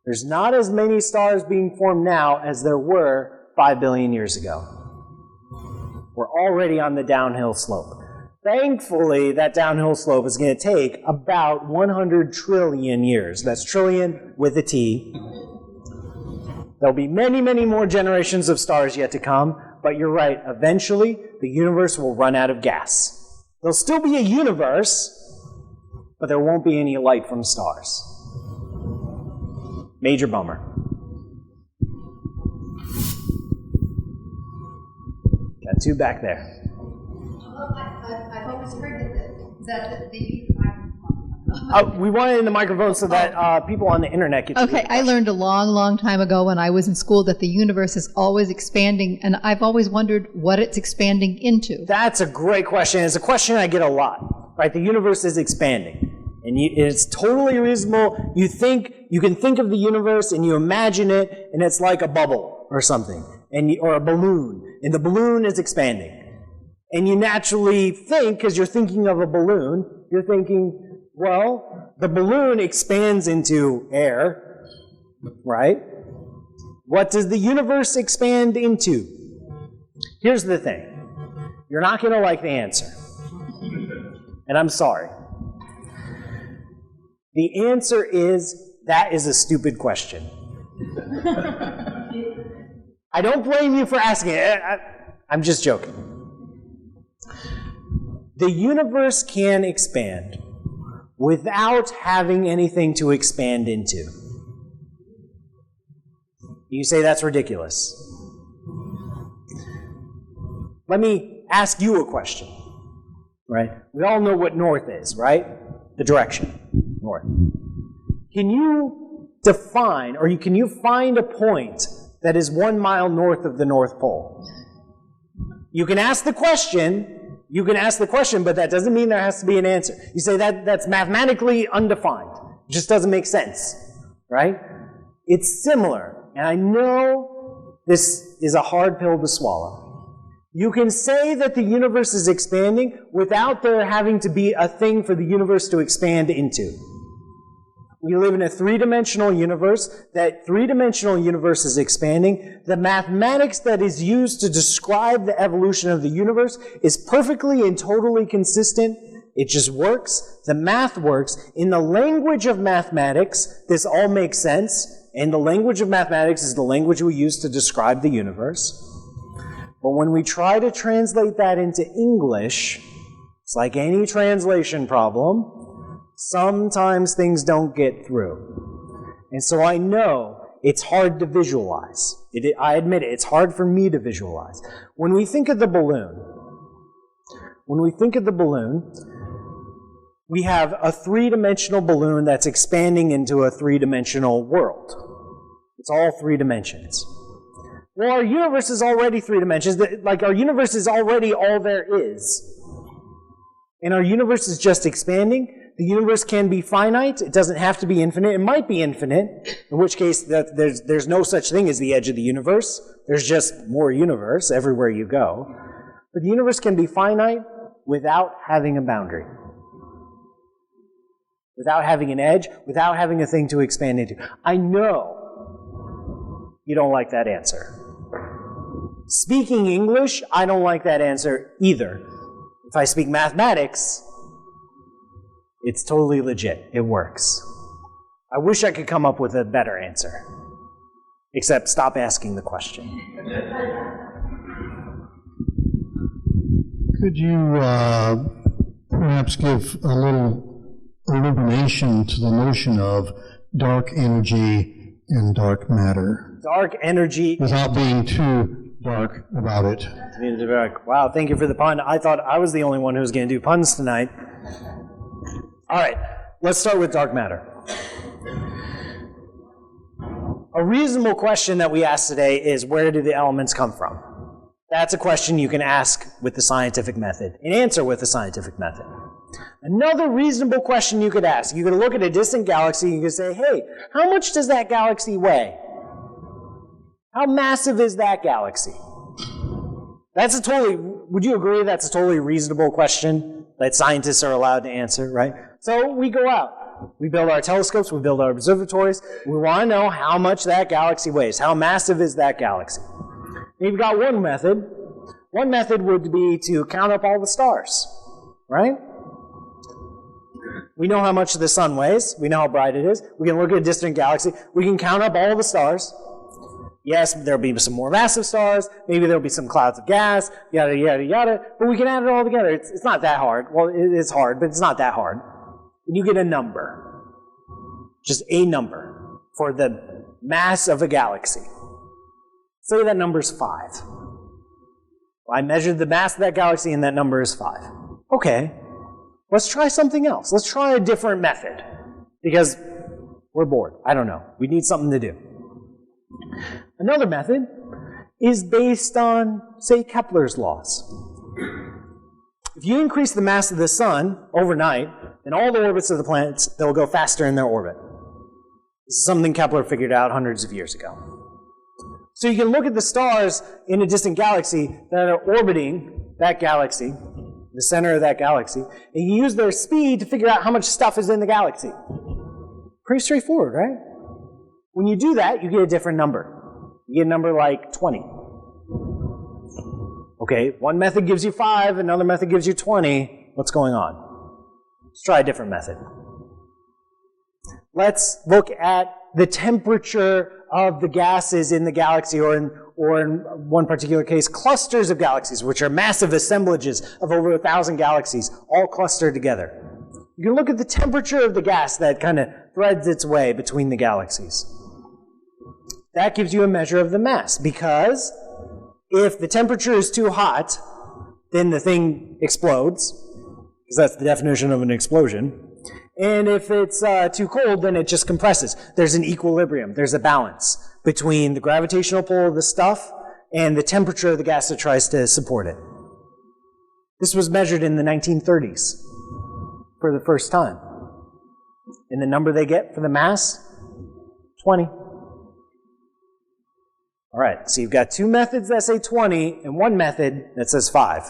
There's not as many stars being formed now as there were 5 billion years ago. We're already on the downhill slope. Thankfully, that downhill slope is going to take about 100 trillion years. That's trillion with a T. There'll be many, many more generations of stars yet to come, but you're right, eventually the universe will run out of gas. There'll still be a universe, but there won't be any light from stars. Major bummer. Got two back there.
I hope it's heard that
we wanted in the microphone so that people on the internet get to hear.
Okay, I learned a long, long time ago when I was in school that the universe is always expanding, and I've always wondered what it's expanding into.
That's a great question. It's a question I get a lot. Right? The universe is expanding. And it's totally reasonable. You can think of the universe and you imagine it, and it's like a bubble or something, or a balloon, and the balloon is expanding. And you naturally think, because you're thinking of a balloon, you're thinking, well, the balloon expands into air, right? What does the universe expand into? Here's the thing. You're not going to like the answer. And I'm sorry. The answer is, that is a stupid question. I don't blame you for asking it. I'm just joking. The universe can expand without having anything to expand into. You say that's ridiculous. Let me ask you a question, right? We all know what north is, right? The direction, north. Can you define, or can you find a point that is 1 mile north of the North Pole? You can ask the question, but that doesn't mean there has to be an answer. You say that's mathematically undefined. It just doesn't make sense, right? It's similar, and I know this is a hard pill to swallow. You can say that the universe is expanding without there having to be a thing for the universe to expand into. We live in a three-dimensional universe. That three-dimensional universe is expanding. The mathematics that is used to describe the evolution of the universe is perfectly and totally consistent. It just works. The math works. In the language of mathematics, this all makes sense. And the language of mathematics is the language we use to describe the universe. But when we try to translate that into English, it's like any translation problem. Sometimes things don't get through. And so I know it's hard to visualize. I admit it, it's hard for me to visualize. When we think of the balloon, we have a three-dimensional balloon that's expanding into a three-dimensional world. It's all 3 dimensions. Well, our universe is already 3 dimensions. Like, our universe is already all there is. And our universe is just expanding. The universe can be finite. It doesn't have to be infinite. It might be infinite, in which case there's no such thing as the edge of the universe. There's just more universe everywhere you go. But the universe can be finite without having a boundary. Without having an edge, without having a thing to expand into. I know you don't like that answer. Speaking English, I don't like that answer either. If I speak mathematics, it's totally legit. It works. I wish I could come up with a better answer. Except stop asking the question.
Could you perhaps give a little illumination to the notion of dark energy and dark matter?
Dark energy.
Without being too dark about it.
Wow, thank you for the pun. I thought I was the only one who was going to do puns tonight. All right, let's start with dark matter. A reasonable question that we ask today is, where do the elements come from? That's a question you can ask with the scientific method and answer with the scientific method. Another reasonable question you could ask, you could look at a distant galaxy and you could say, hey, how much does that galaxy weigh? How massive is that galaxy? Would you agree that's a totally reasonable question that scientists are allowed to answer, right? So we go out. We build our telescopes, we build our observatories. We want to know how much that galaxy weighs. How massive is that galaxy? We've got one method. One method would be to count up all the stars, right? We know how much the sun weighs. We know how bright it is. We can look at a distant galaxy. We can count up all the stars. Yes, there'll be some more massive stars. Maybe there'll be some clouds of gas, yada, yada, yada. But we can add it all together. It's not that hard. Well, it is hard, but it's not that hard. And you get a number. Just a number for the mass of a galaxy. Say that number is 5. I measured the mass of that galaxy and that number is 5. Okay, let's try something else. Let's try a different method. Because we're bored. I don't know. We need something to do. Another method is based on, say, Kepler's laws. If you increase the mass of the sun overnight, then all the orbits of the planets, they'll go faster in their orbit. This is something Kepler figured out hundreds of years ago. So you can look at the stars in a distant galaxy that are orbiting that galaxy, the center of that galaxy, and you use their speed to figure out how much stuff is in the galaxy. Pretty straightforward, right? When you do that, you get a different number. You get a number like 20. Okay, one method gives you 5, another method gives you 20. What's going on? Let's try a different method. Let's look at the temperature of the gases in the galaxy, or in one particular case, clusters of galaxies, which are massive assemblages of over 1,000 galaxies, all clustered together. You can look at the temperature of the gas that kind of threads its way between the galaxies. That gives you a measure of the mass, because if the temperature is too hot, then the thing explodes, because that's the definition of an explosion. And if it's too cold, then it just compresses. There's an equilibrium. There's a balance between the gravitational pull of the stuff and the temperature of the gas that tries to support it. This was measured in the 1930s for the first time. And the number they get for the mass? 20. All right, so you've got two methods that say 20 and one method that says 5.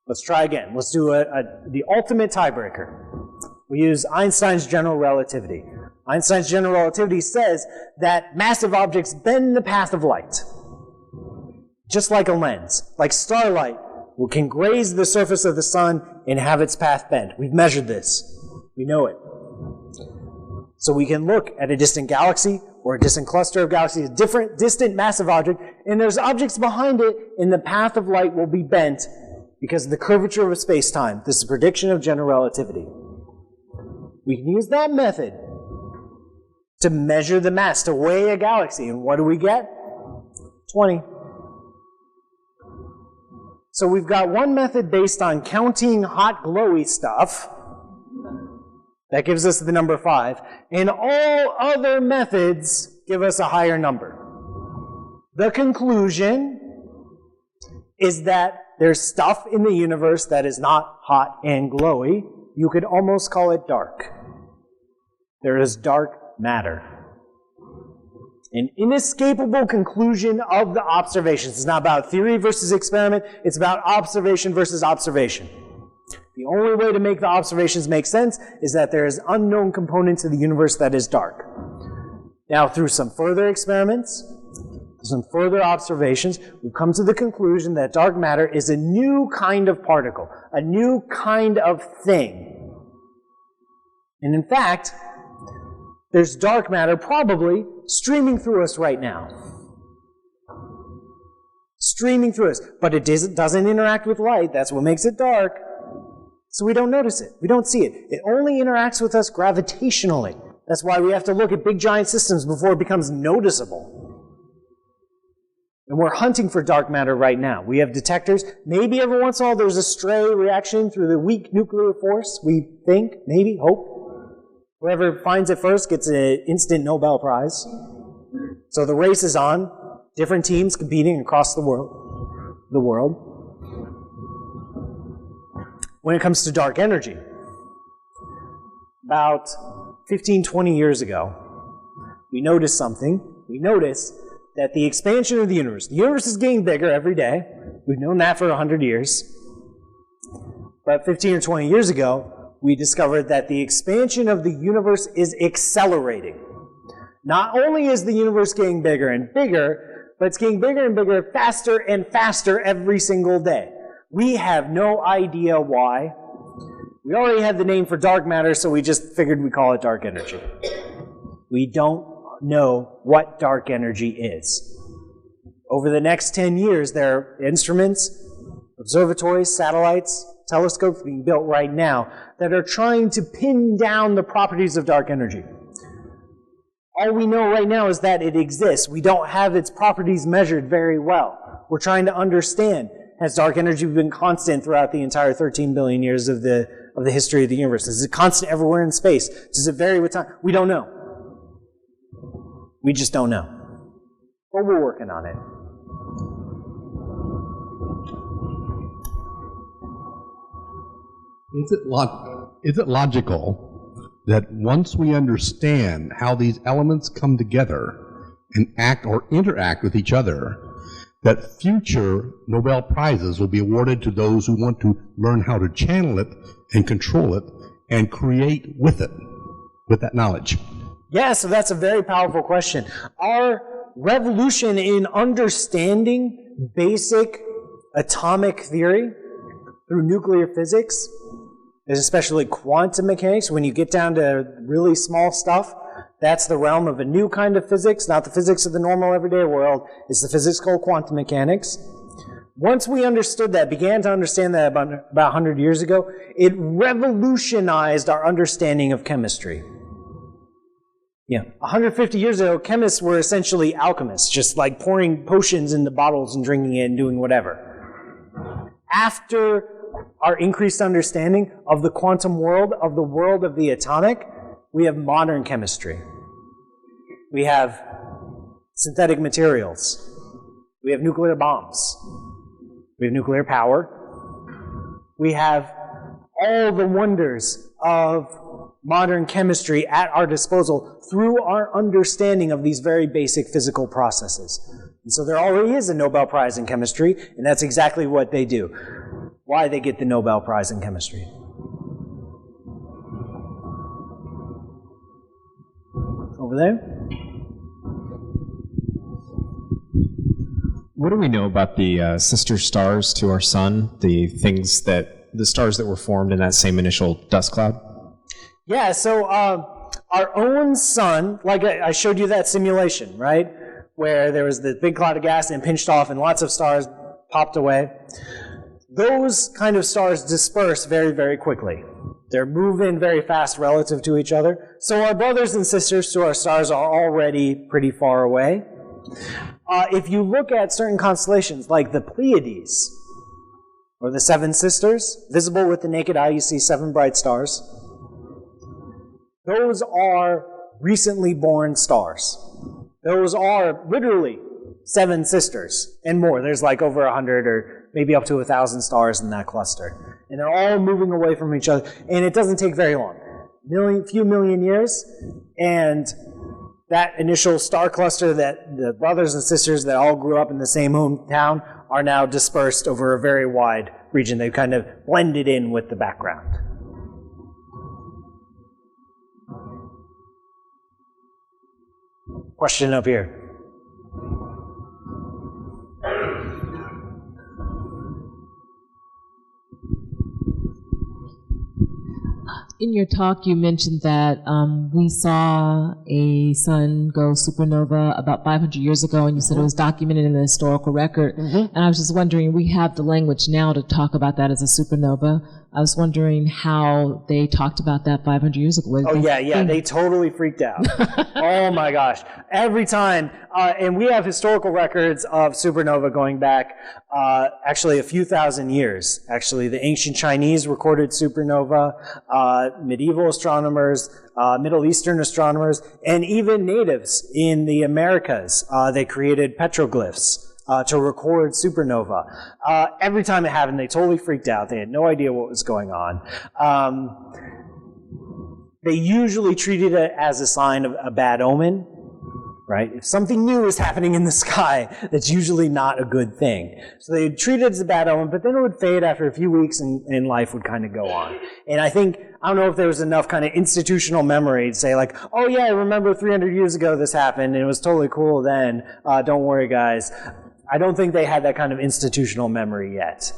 Let's try again. Let's do the ultimate tiebreaker. We use Einstein's general relativity. Einstein's general relativity says that massive objects bend the path of light. Just like a lens. Like starlight can graze the surface of the sun and have its path bend. We've measured this. We know it. So we can look at a distant galaxy or a distant cluster of galaxies, a different distant massive object, and there's objects behind it, and the path of light will be bent because of the curvature of space-time. This is a prediction of general relativity. We can use that method to measure the mass, to weigh a galaxy. And what do we get? 20. So we've got one method based on counting hot, glowy stuff. That gives us the number 5. And all other methods give us a higher number. The conclusion is that there's stuff in the universe that is not hot and glowy. You could almost call it dark. There is dark matter. An inescapable conclusion of the observations. It's not about theory versus experiment. It's about observation versus observation. The only way to make the observations make sense is that there is unknown component to the universe that is dark. Now, through some further experiments, some further observations, we've come to the conclusion that dark matter is a new kind of particle, a new kind of thing. And in fact, there's dark matter probably streaming through us right now. Streaming through us. But it doesn't interact with light. That's what makes it dark. So we don't notice it. We don't see it. It only interacts with us gravitationally. That's why we have to look at big giant systems before it becomes noticeable. And we're hunting for dark matter right now. We have detectors. Maybe every once in a while there's a stray reaction through the weak nuclear force. We think, maybe, hope. Whoever finds it first gets an instant Nobel Prize. So the race is on. Different teams competing across the world. When it comes to dark energy, about 15, 20 years ago, we noticed something. We noticed that the expansion of the universe is getting bigger every day. We've known that for 100 years. But 15 or 20 years ago, we discovered that the expansion of the universe is accelerating. Not only is the universe getting bigger and bigger, but it's getting bigger and bigger, faster and faster every single day. We have no idea why. We already had the name for dark matter, so we just figured we'd call it dark energy. We don't know what dark energy is. Over the next 10 years, there are instruments, observatories, satellites, telescopes being built right now that are trying to pin down the properties of dark energy. All we know right now is that it exists. We don't have its properties measured very well. We're trying to understand, has dark energy been constant throughout the entire 13 billion years of the history of the universe? Is it constant everywhere in space? Does it vary with time? We don't know. We just don't know. But we're working on it.
Is it logical that once we understand how these elements come together and act or interact with each other, that future Nobel Prizes will be awarded to those who want to learn how to channel it and control it and create with it, with that knowledge?
Yeah, so that's a very powerful question. Our revolution in understanding basic atomic theory through nuclear physics, especially quantum mechanics, when you get down to really small stuff, that's the realm of a new kind of physics, not the physics of the normal everyday world. It's the physics called quantum mechanics. Once we understood that, began to understand that about 100 years ago, it revolutionized our understanding of chemistry. 150 years ago, chemists were essentially alchemists, just like pouring potions into bottles and drinking it and doing whatever. After our increased understanding of the quantum world, of the world of the atomic, we have modern chemistry. We have synthetic materials. We have nuclear bombs. We have nuclear power. We have all the wonders of modern chemistry at our disposal through our understanding of these very basic physical processes. And so there already is a Nobel Prize in chemistry, and that's exactly what they do. Why they get the Nobel Prize in chemistry. Over there.
What do we know about the sister stars to our sun, the stars that were formed in that same initial dust cloud?
Yeah, so our own sun, like I showed you that simulation, right? Where there was the big cloud of gas and pinched off and lots of stars popped away. Those kind of stars disperse very, very quickly. They're moving very fast relative to each other. So our brothers and sisters to our stars are already pretty far away. If you look at certain constellations like the Pleiades, or the Seven Sisters, visible with the naked eye, you see 7 bright stars. Those are recently born stars. Those are literally 7 sisters and more. There's like over 100 or maybe up to 1,000 stars in that cluster. And they're all moving away from each other. And it doesn't take very long. Few million years. And that initial star cluster, that the brothers and sisters that all grew up in the same hometown, are now dispersed over a very wide region. They've kind of blended in with the background. Question up here.
In your talk, you mentioned that we saw a sun go supernova about 500 years ago, and you said it was documented in the historical record. And I was just wondering, we have the language now to talk about that as a supernova. I was wondering how they talked about that 500 years ago.
Oh, yeah, they totally freaked out. Oh, my gosh. Every time, and we have historical records of supernova going back actually a few thousand years. Actually, the ancient Chinese recorded supernova, medieval astronomers, Middle Eastern astronomers, and even natives in the Americas. They created petroglyphs to record supernova. Every time it happened, they totally freaked out. They had no idea what was going on. They usually treated it as a sign of a bad omen, right? If something new is happening in the sky, that's usually not a good thing. So they would treat it as a bad omen, but then it would fade after a few weeks and life would kind of go on. And I don't know if there was enough kind of institutional memory to say like, oh yeah, I remember 300 years ago this happened and it was totally cool then. Don't worry guys. I don't think they had that kind of institutional memory yet.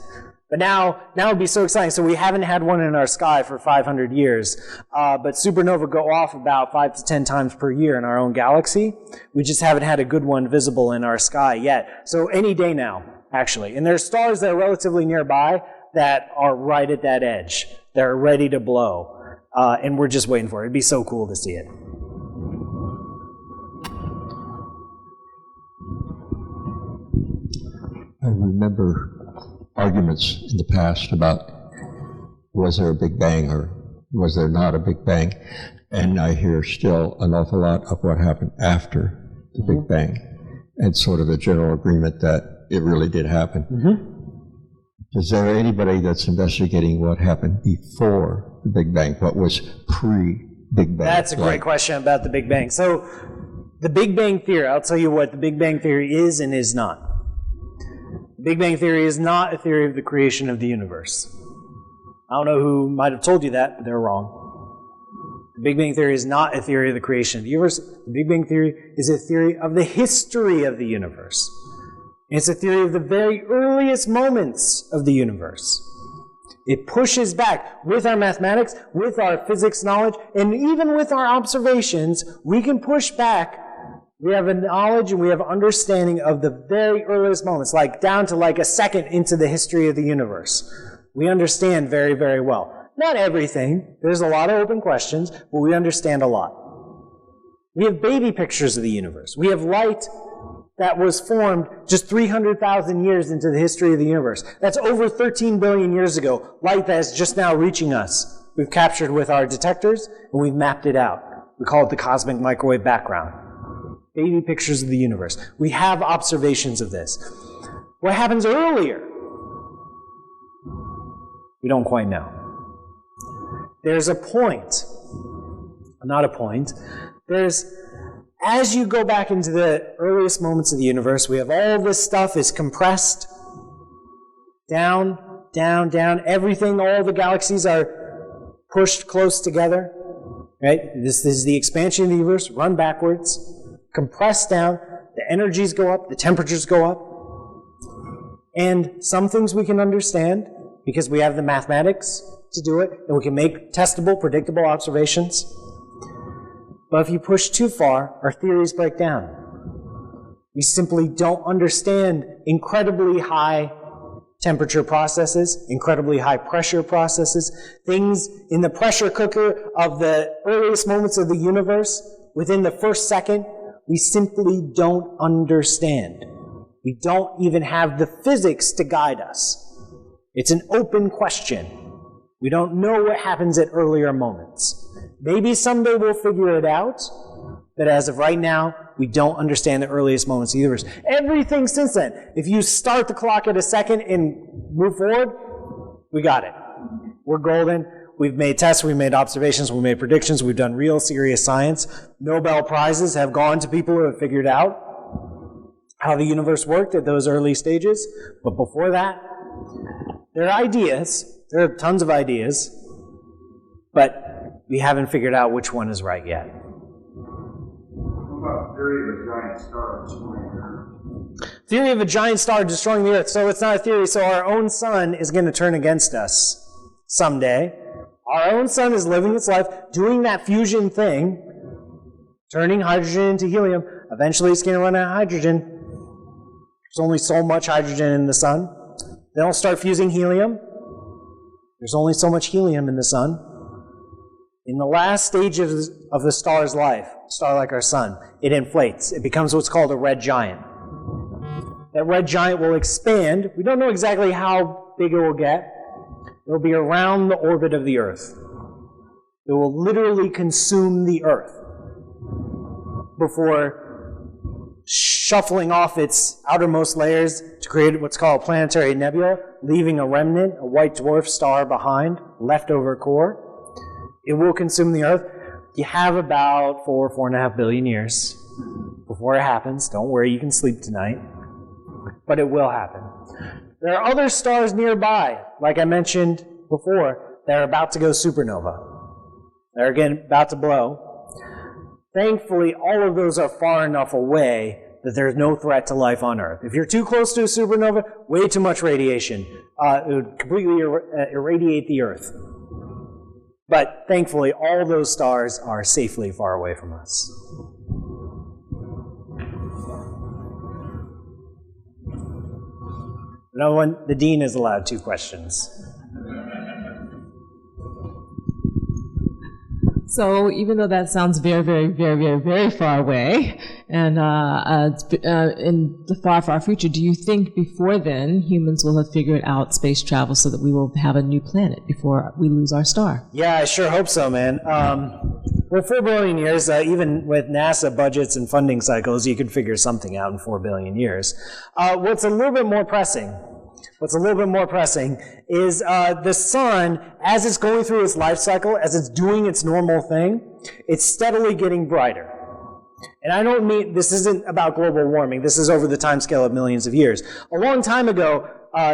But now it would be so exciting. So we haven't had one in our sky for 500 years, but supernova go off about 5 to 10 times per year in our own galaxy. We just haven't had a good one visible in our sky yet. So any day now, actually. And there's stars that are relatively nearby that are right at that edge. They're ready to blow. And we're just waiting for it. It'd be so cool to see it.
I remember arguments in the past about was there a Big Bang or was there not a Big Bang, and I hear still an awful lot of what happened after the Big Bang, and sort of a general agreement that it really did happen. Is there anybody that's investigating what happened before the Big Bang, what was pre-Big Bang?
That's a great question about the Big Bang. So the Big Bang Theory, I'll tell you what the Big Bang Theory is and is not. Big Bang Theory is not a theory of the creation of the universe. I don't know who might have told you that, but they're wrong. The Big Bang Theory is not a theory of the creation of the universe. The Big Bang Theory is a theory of the history of the universe. It's a theory of the very earliest moments of the universe. It pushes back with our mathematics, with our physics knowledge, and even with our observations, we can push back. We have a knowledge and we have understanding of the very earliest moments, like down to like a second into the history of the universe. We understand very, very well. Not everything. There's a lot of open questions, but we understand a lot. We have baby pictures of the universe. We have light that was formed just 300,000 years into the history of the universe. That's over 13 billion years ago. Light that is just now reaching us. We've captured with our detectors, and we've mapped it out. We call it the cosmic microwave background. Baby pictures of the universe. We have observations of this. What happens earlier? We don't quite know. There's a point. Not a point. As you go back into the earliest moments of the universe, we have all this stuff is compressed down, down, down. Everything, all the galaxies are pushed close together. Right? This is the expansion of the universe, run backwards, compressed down. The energies go up, the temperatures go up. And some things we can understand because we have the mathematics to do it, and we can make testable, predictable observations. But if you push too far, our theories break down. We simply don't understand incredibly high temperature processes, incredibly high pressure processes, things in the pressure cooker of the earliest moments of the universe, within the first second, we simply don't understand. We don't even have the physics to guide us. It's an open question. We don't know what happens at earlier moments. Maybe someday we'll figure it out, but as of right now, we don't understand the earliest moments of the universe. Everything since then, if you start the clock at a second and move forward, we got it. We're golden. We've made tests, we've made observations, we've made predictions, we've done real serious science. Nobel Prizes have gone to people who have figured out how the universe worked at those early stages. But before that, there are ideas. There are tons of ideas, but we haven't figured out which one is right yet.
What about theory of a giant star destroying the Earth?
Theory of a giant star destroying the Earth. So it's not a theory. So our own sun is going to turn against us someday. Our own sun is living its life, doing that fusion thing, turning hydrogen into helium. Eventually it's going to run out of hydrogen. There's only so much hydrogen in the sun. They don't start fusing helium. There's only so much helium in the sun. In the last stage of the star's life, a star like our sun, it inflates. It becomes what's called a red giant. That red giant will expand. We don't know exactly how big it will get. It will be around the orbit of the Earth. It will literally consume the Earth before shuffling off its outermost layers to create what's called a planetary nebula, leaving a remnant, a white dwarf star behind, leftover core. It will consume the Earth. You have about 4.5 billion years before it happens. Don't worry, you can sleep tonight. But it will happen. There are other stars nearby, like I mentioned before, that are about to go supernova. They're again about to blow. Thankfully, all of those are far enough away that there's no threat to life on Earth. If you're too close to a supernova, way too much radiation. It would completely irradiate the Earth. But thankfully, all those stars are safely far away from us. No one, the dean is allowed 2 questions.
So even though that sounds very, very, very, very, very far away, and in the far, far future, do you think before then humans will have figured out space travel so that we will have a new planet before we lose our star?
Yeah, I sure hope so, man. Well, 4 billion years, even with NASA budgets and funding cycles, you could figure something out in 4 billion years. What's a little bit more pressing is the sun, as it's going through its life cycle, as it's doing its normal thing, it's steadily getting brighter. And I don't mean, this isn't about global warming. This is over the time scale of millions of years. A long time ago,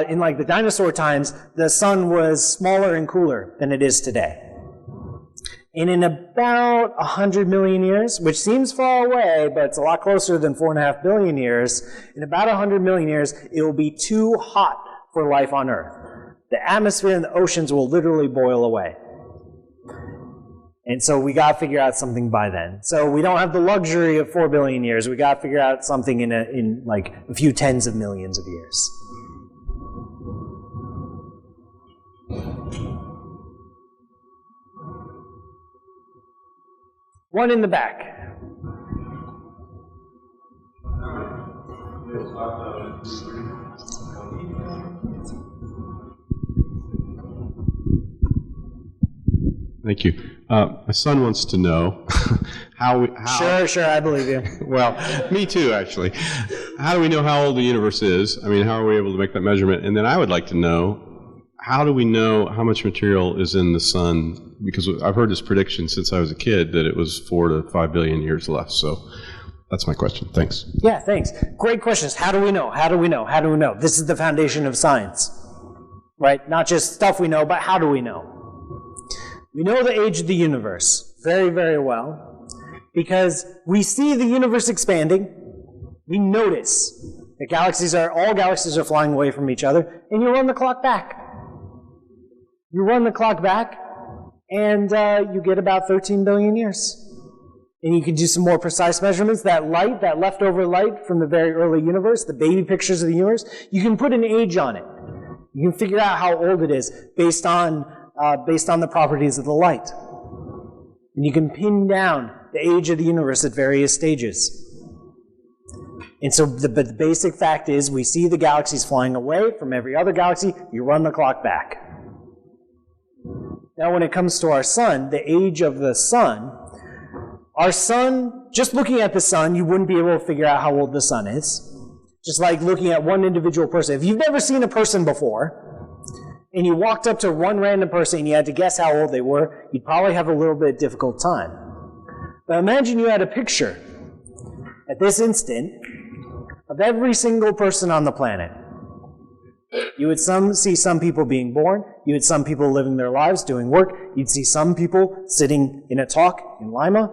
in like the dinosaur times, the sun was smaller and cooler than it is today. And in about 100 million years, which seems far away, but it's a lot closer than 4.5 billion years, in about 100 million years, it will be too hot for life on Earth. The atmosphere and the oceans will literally boil away. And so we got to figure out something by then. So we don't have the luxury of 4 billion years. We got to figure out something in like a few tens of millions of years. One in the back.
Thank you. My son wants to know how.
Sure, I believe you.
Well, me too, actually. How do we know how old the universe is? I mean, how are we able to make that measurement? And then I would like to know, how do we know how much material is in the sun? Because I've heard this prediction since I was a kid that it was 4 to 5 billion years left. So that's my question. Thanks.
Yeah, thanks. Great questions. How do we know? How do we know? How do we know? This is the foundation of science, right? Not just stuff we know, but how do we know? We know the age of the universe very, very well because we see the universe expanding. We notice that all galaxies are flying away from each other, and you run the clock back. You run the clock back, and you get about 13 billion years. And you can do some more precise measurements. That light, that leftover light from the very early universe, the baby pictures of the universe, you can put an age on it. You can figure out how old it is based on the properties of the light. And you can pin down the age of the universe at various stages. And so the basic fact is we see the galaxies flying away from every other galaxy, you run the clock back. Now when it comes to our sun, the age of the sun, our sun, just looking at the sun, you wouldn't be able to figure out how old the sun is. Just like looking at one individual person. If you've never seen a person before, and you walked up to one random person and you had to guess how old they were, you'd probably have a little bit difficult time. But imagine you had a picture at this instant of every single person on the planet. You would see some people being born, you would some people living their lives, doing work, you'd see some people sitting in a talk in Lima,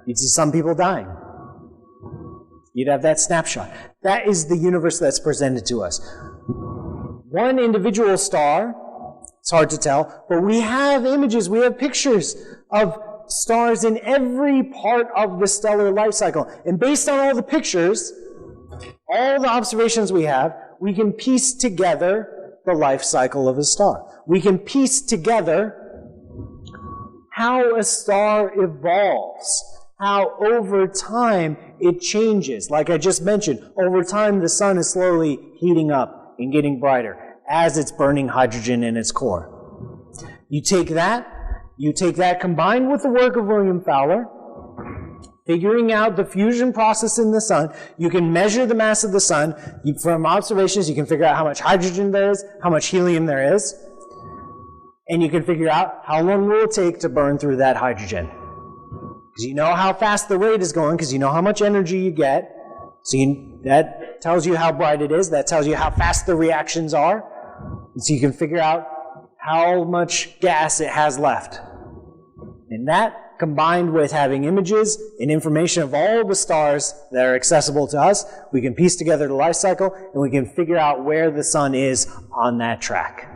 you'd see some people dying. You'd have that snapshot. That is the universe that's presented to us. One individual star, it's hard to tell, but we have images, we have pictures of stars in every part of the stellar life cycle. And based on all the pictures, all the observations we have, we can piece together the life cycle of a star. We can piece together how a star evolves, how over time it changes. Like I just mentioned, over time the sun is slowly heating up and getting brighter as it's burning hydrogen in its core. You take that combined with the work of William Fowler, figuring out the fusion process in the sun. You can measure the mass of the sun. From observations, you can figure out how much hydrogen there is, how much helium there is, and you can figure out how long will it take to burn through that hydrogen. Because you know how fast the rate is going, because you know how much energy you get. So that tells you how bright it is. That tells you how fast the reactions are. And so you can figure out how much gas it has left. And that, combined with having images and information of all the stars that are accessible to us, we can piece together the life cycle, and we can figure out where the sun is on that track.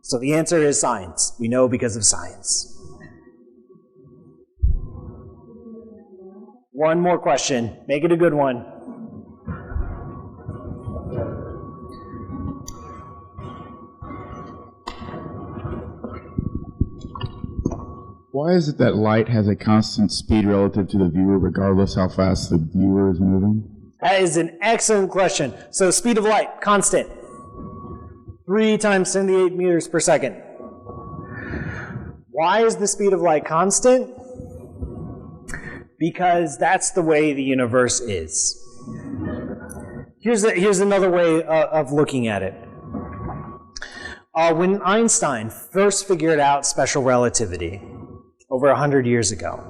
So the answer is science. We know because of science. One more question. Make it a good one.
Why is it that light has a constant speed relative to the viewer, regardless how fast the viewer is moving?
That is an excellent question. So speed of light, constant. 3 times 10 to the 8 meters per second. Why is the speed of light constant? Because that's the way the universe is. Here's another way of looking at it. When Einstein first figured out special relativity over 100 years ago,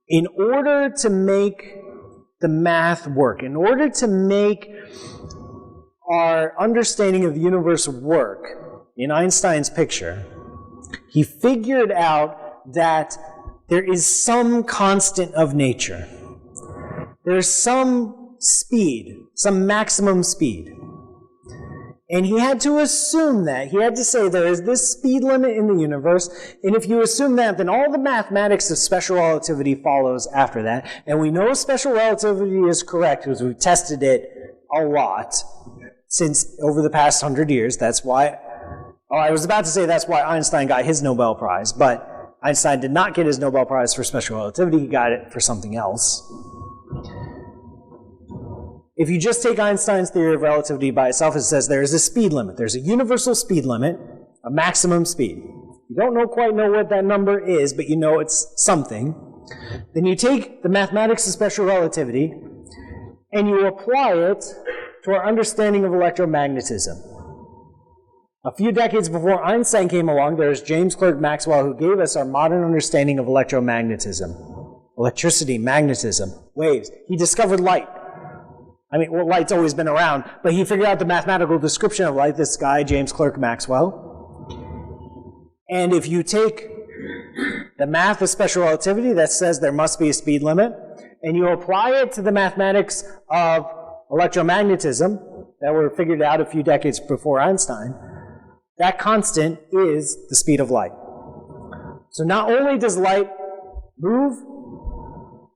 in order to make the math work, in order to make our understanding of the universe work in Einstein's picture, he figured out that there is some constant of nature. There's some speed, some maximum speed. And he had to assume that. He had to say there is this speed limit in the universe, and if you assume that, then all the mathematics of special relativity follows after that. And we know special relativity is correct because we've tested it a lot since over the past 100 years. That's why, I was about to say that's why Einstein got his Nobel Prize, but Einstein did not get his Nobel Prize for special relativity. He got it for something else. If you just take Einstein's theory of relativity by itself, it says there is a speed limit. There's a universal speed limit, a maximum speed. You don't quite know what that number is, but you know it's something. Then you take the mathematics of special relativity, and you apply it to our understanding of electromagnetism. A few decades before Einstein came along, there's James Clerk Maxwell who gave us our modern understanding of electromagnetism. Electricity, magnetism, waves. He discovered light. I mean, well, light's always been around, but he figured out the mathematical description of light, this guy, James Clerk Maxwell. And if you take the math of special relativity that says there must be a speed limit, and you apply it to the mathematics of electromagnetism that were figured out a few decades before Einstein, that constant is the speed of light. So not only does light move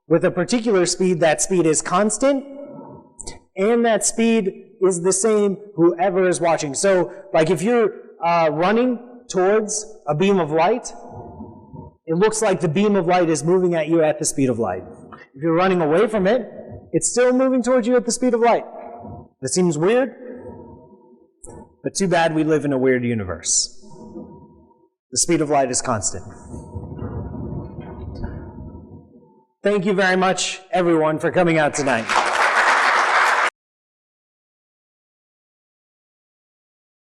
with a particular speed, that speed is constant, and that speed is the same whoever is watching. So, like if you're running towards a beam of light, it looks like the beam of light is moving at you at the speed of light. If you're running away from it, it's still moving towards you at the speed of light. That seems weird, but too bad we live in a weird universe. The speed of light is constant. Thank you very much, everyone, for coming out tonight.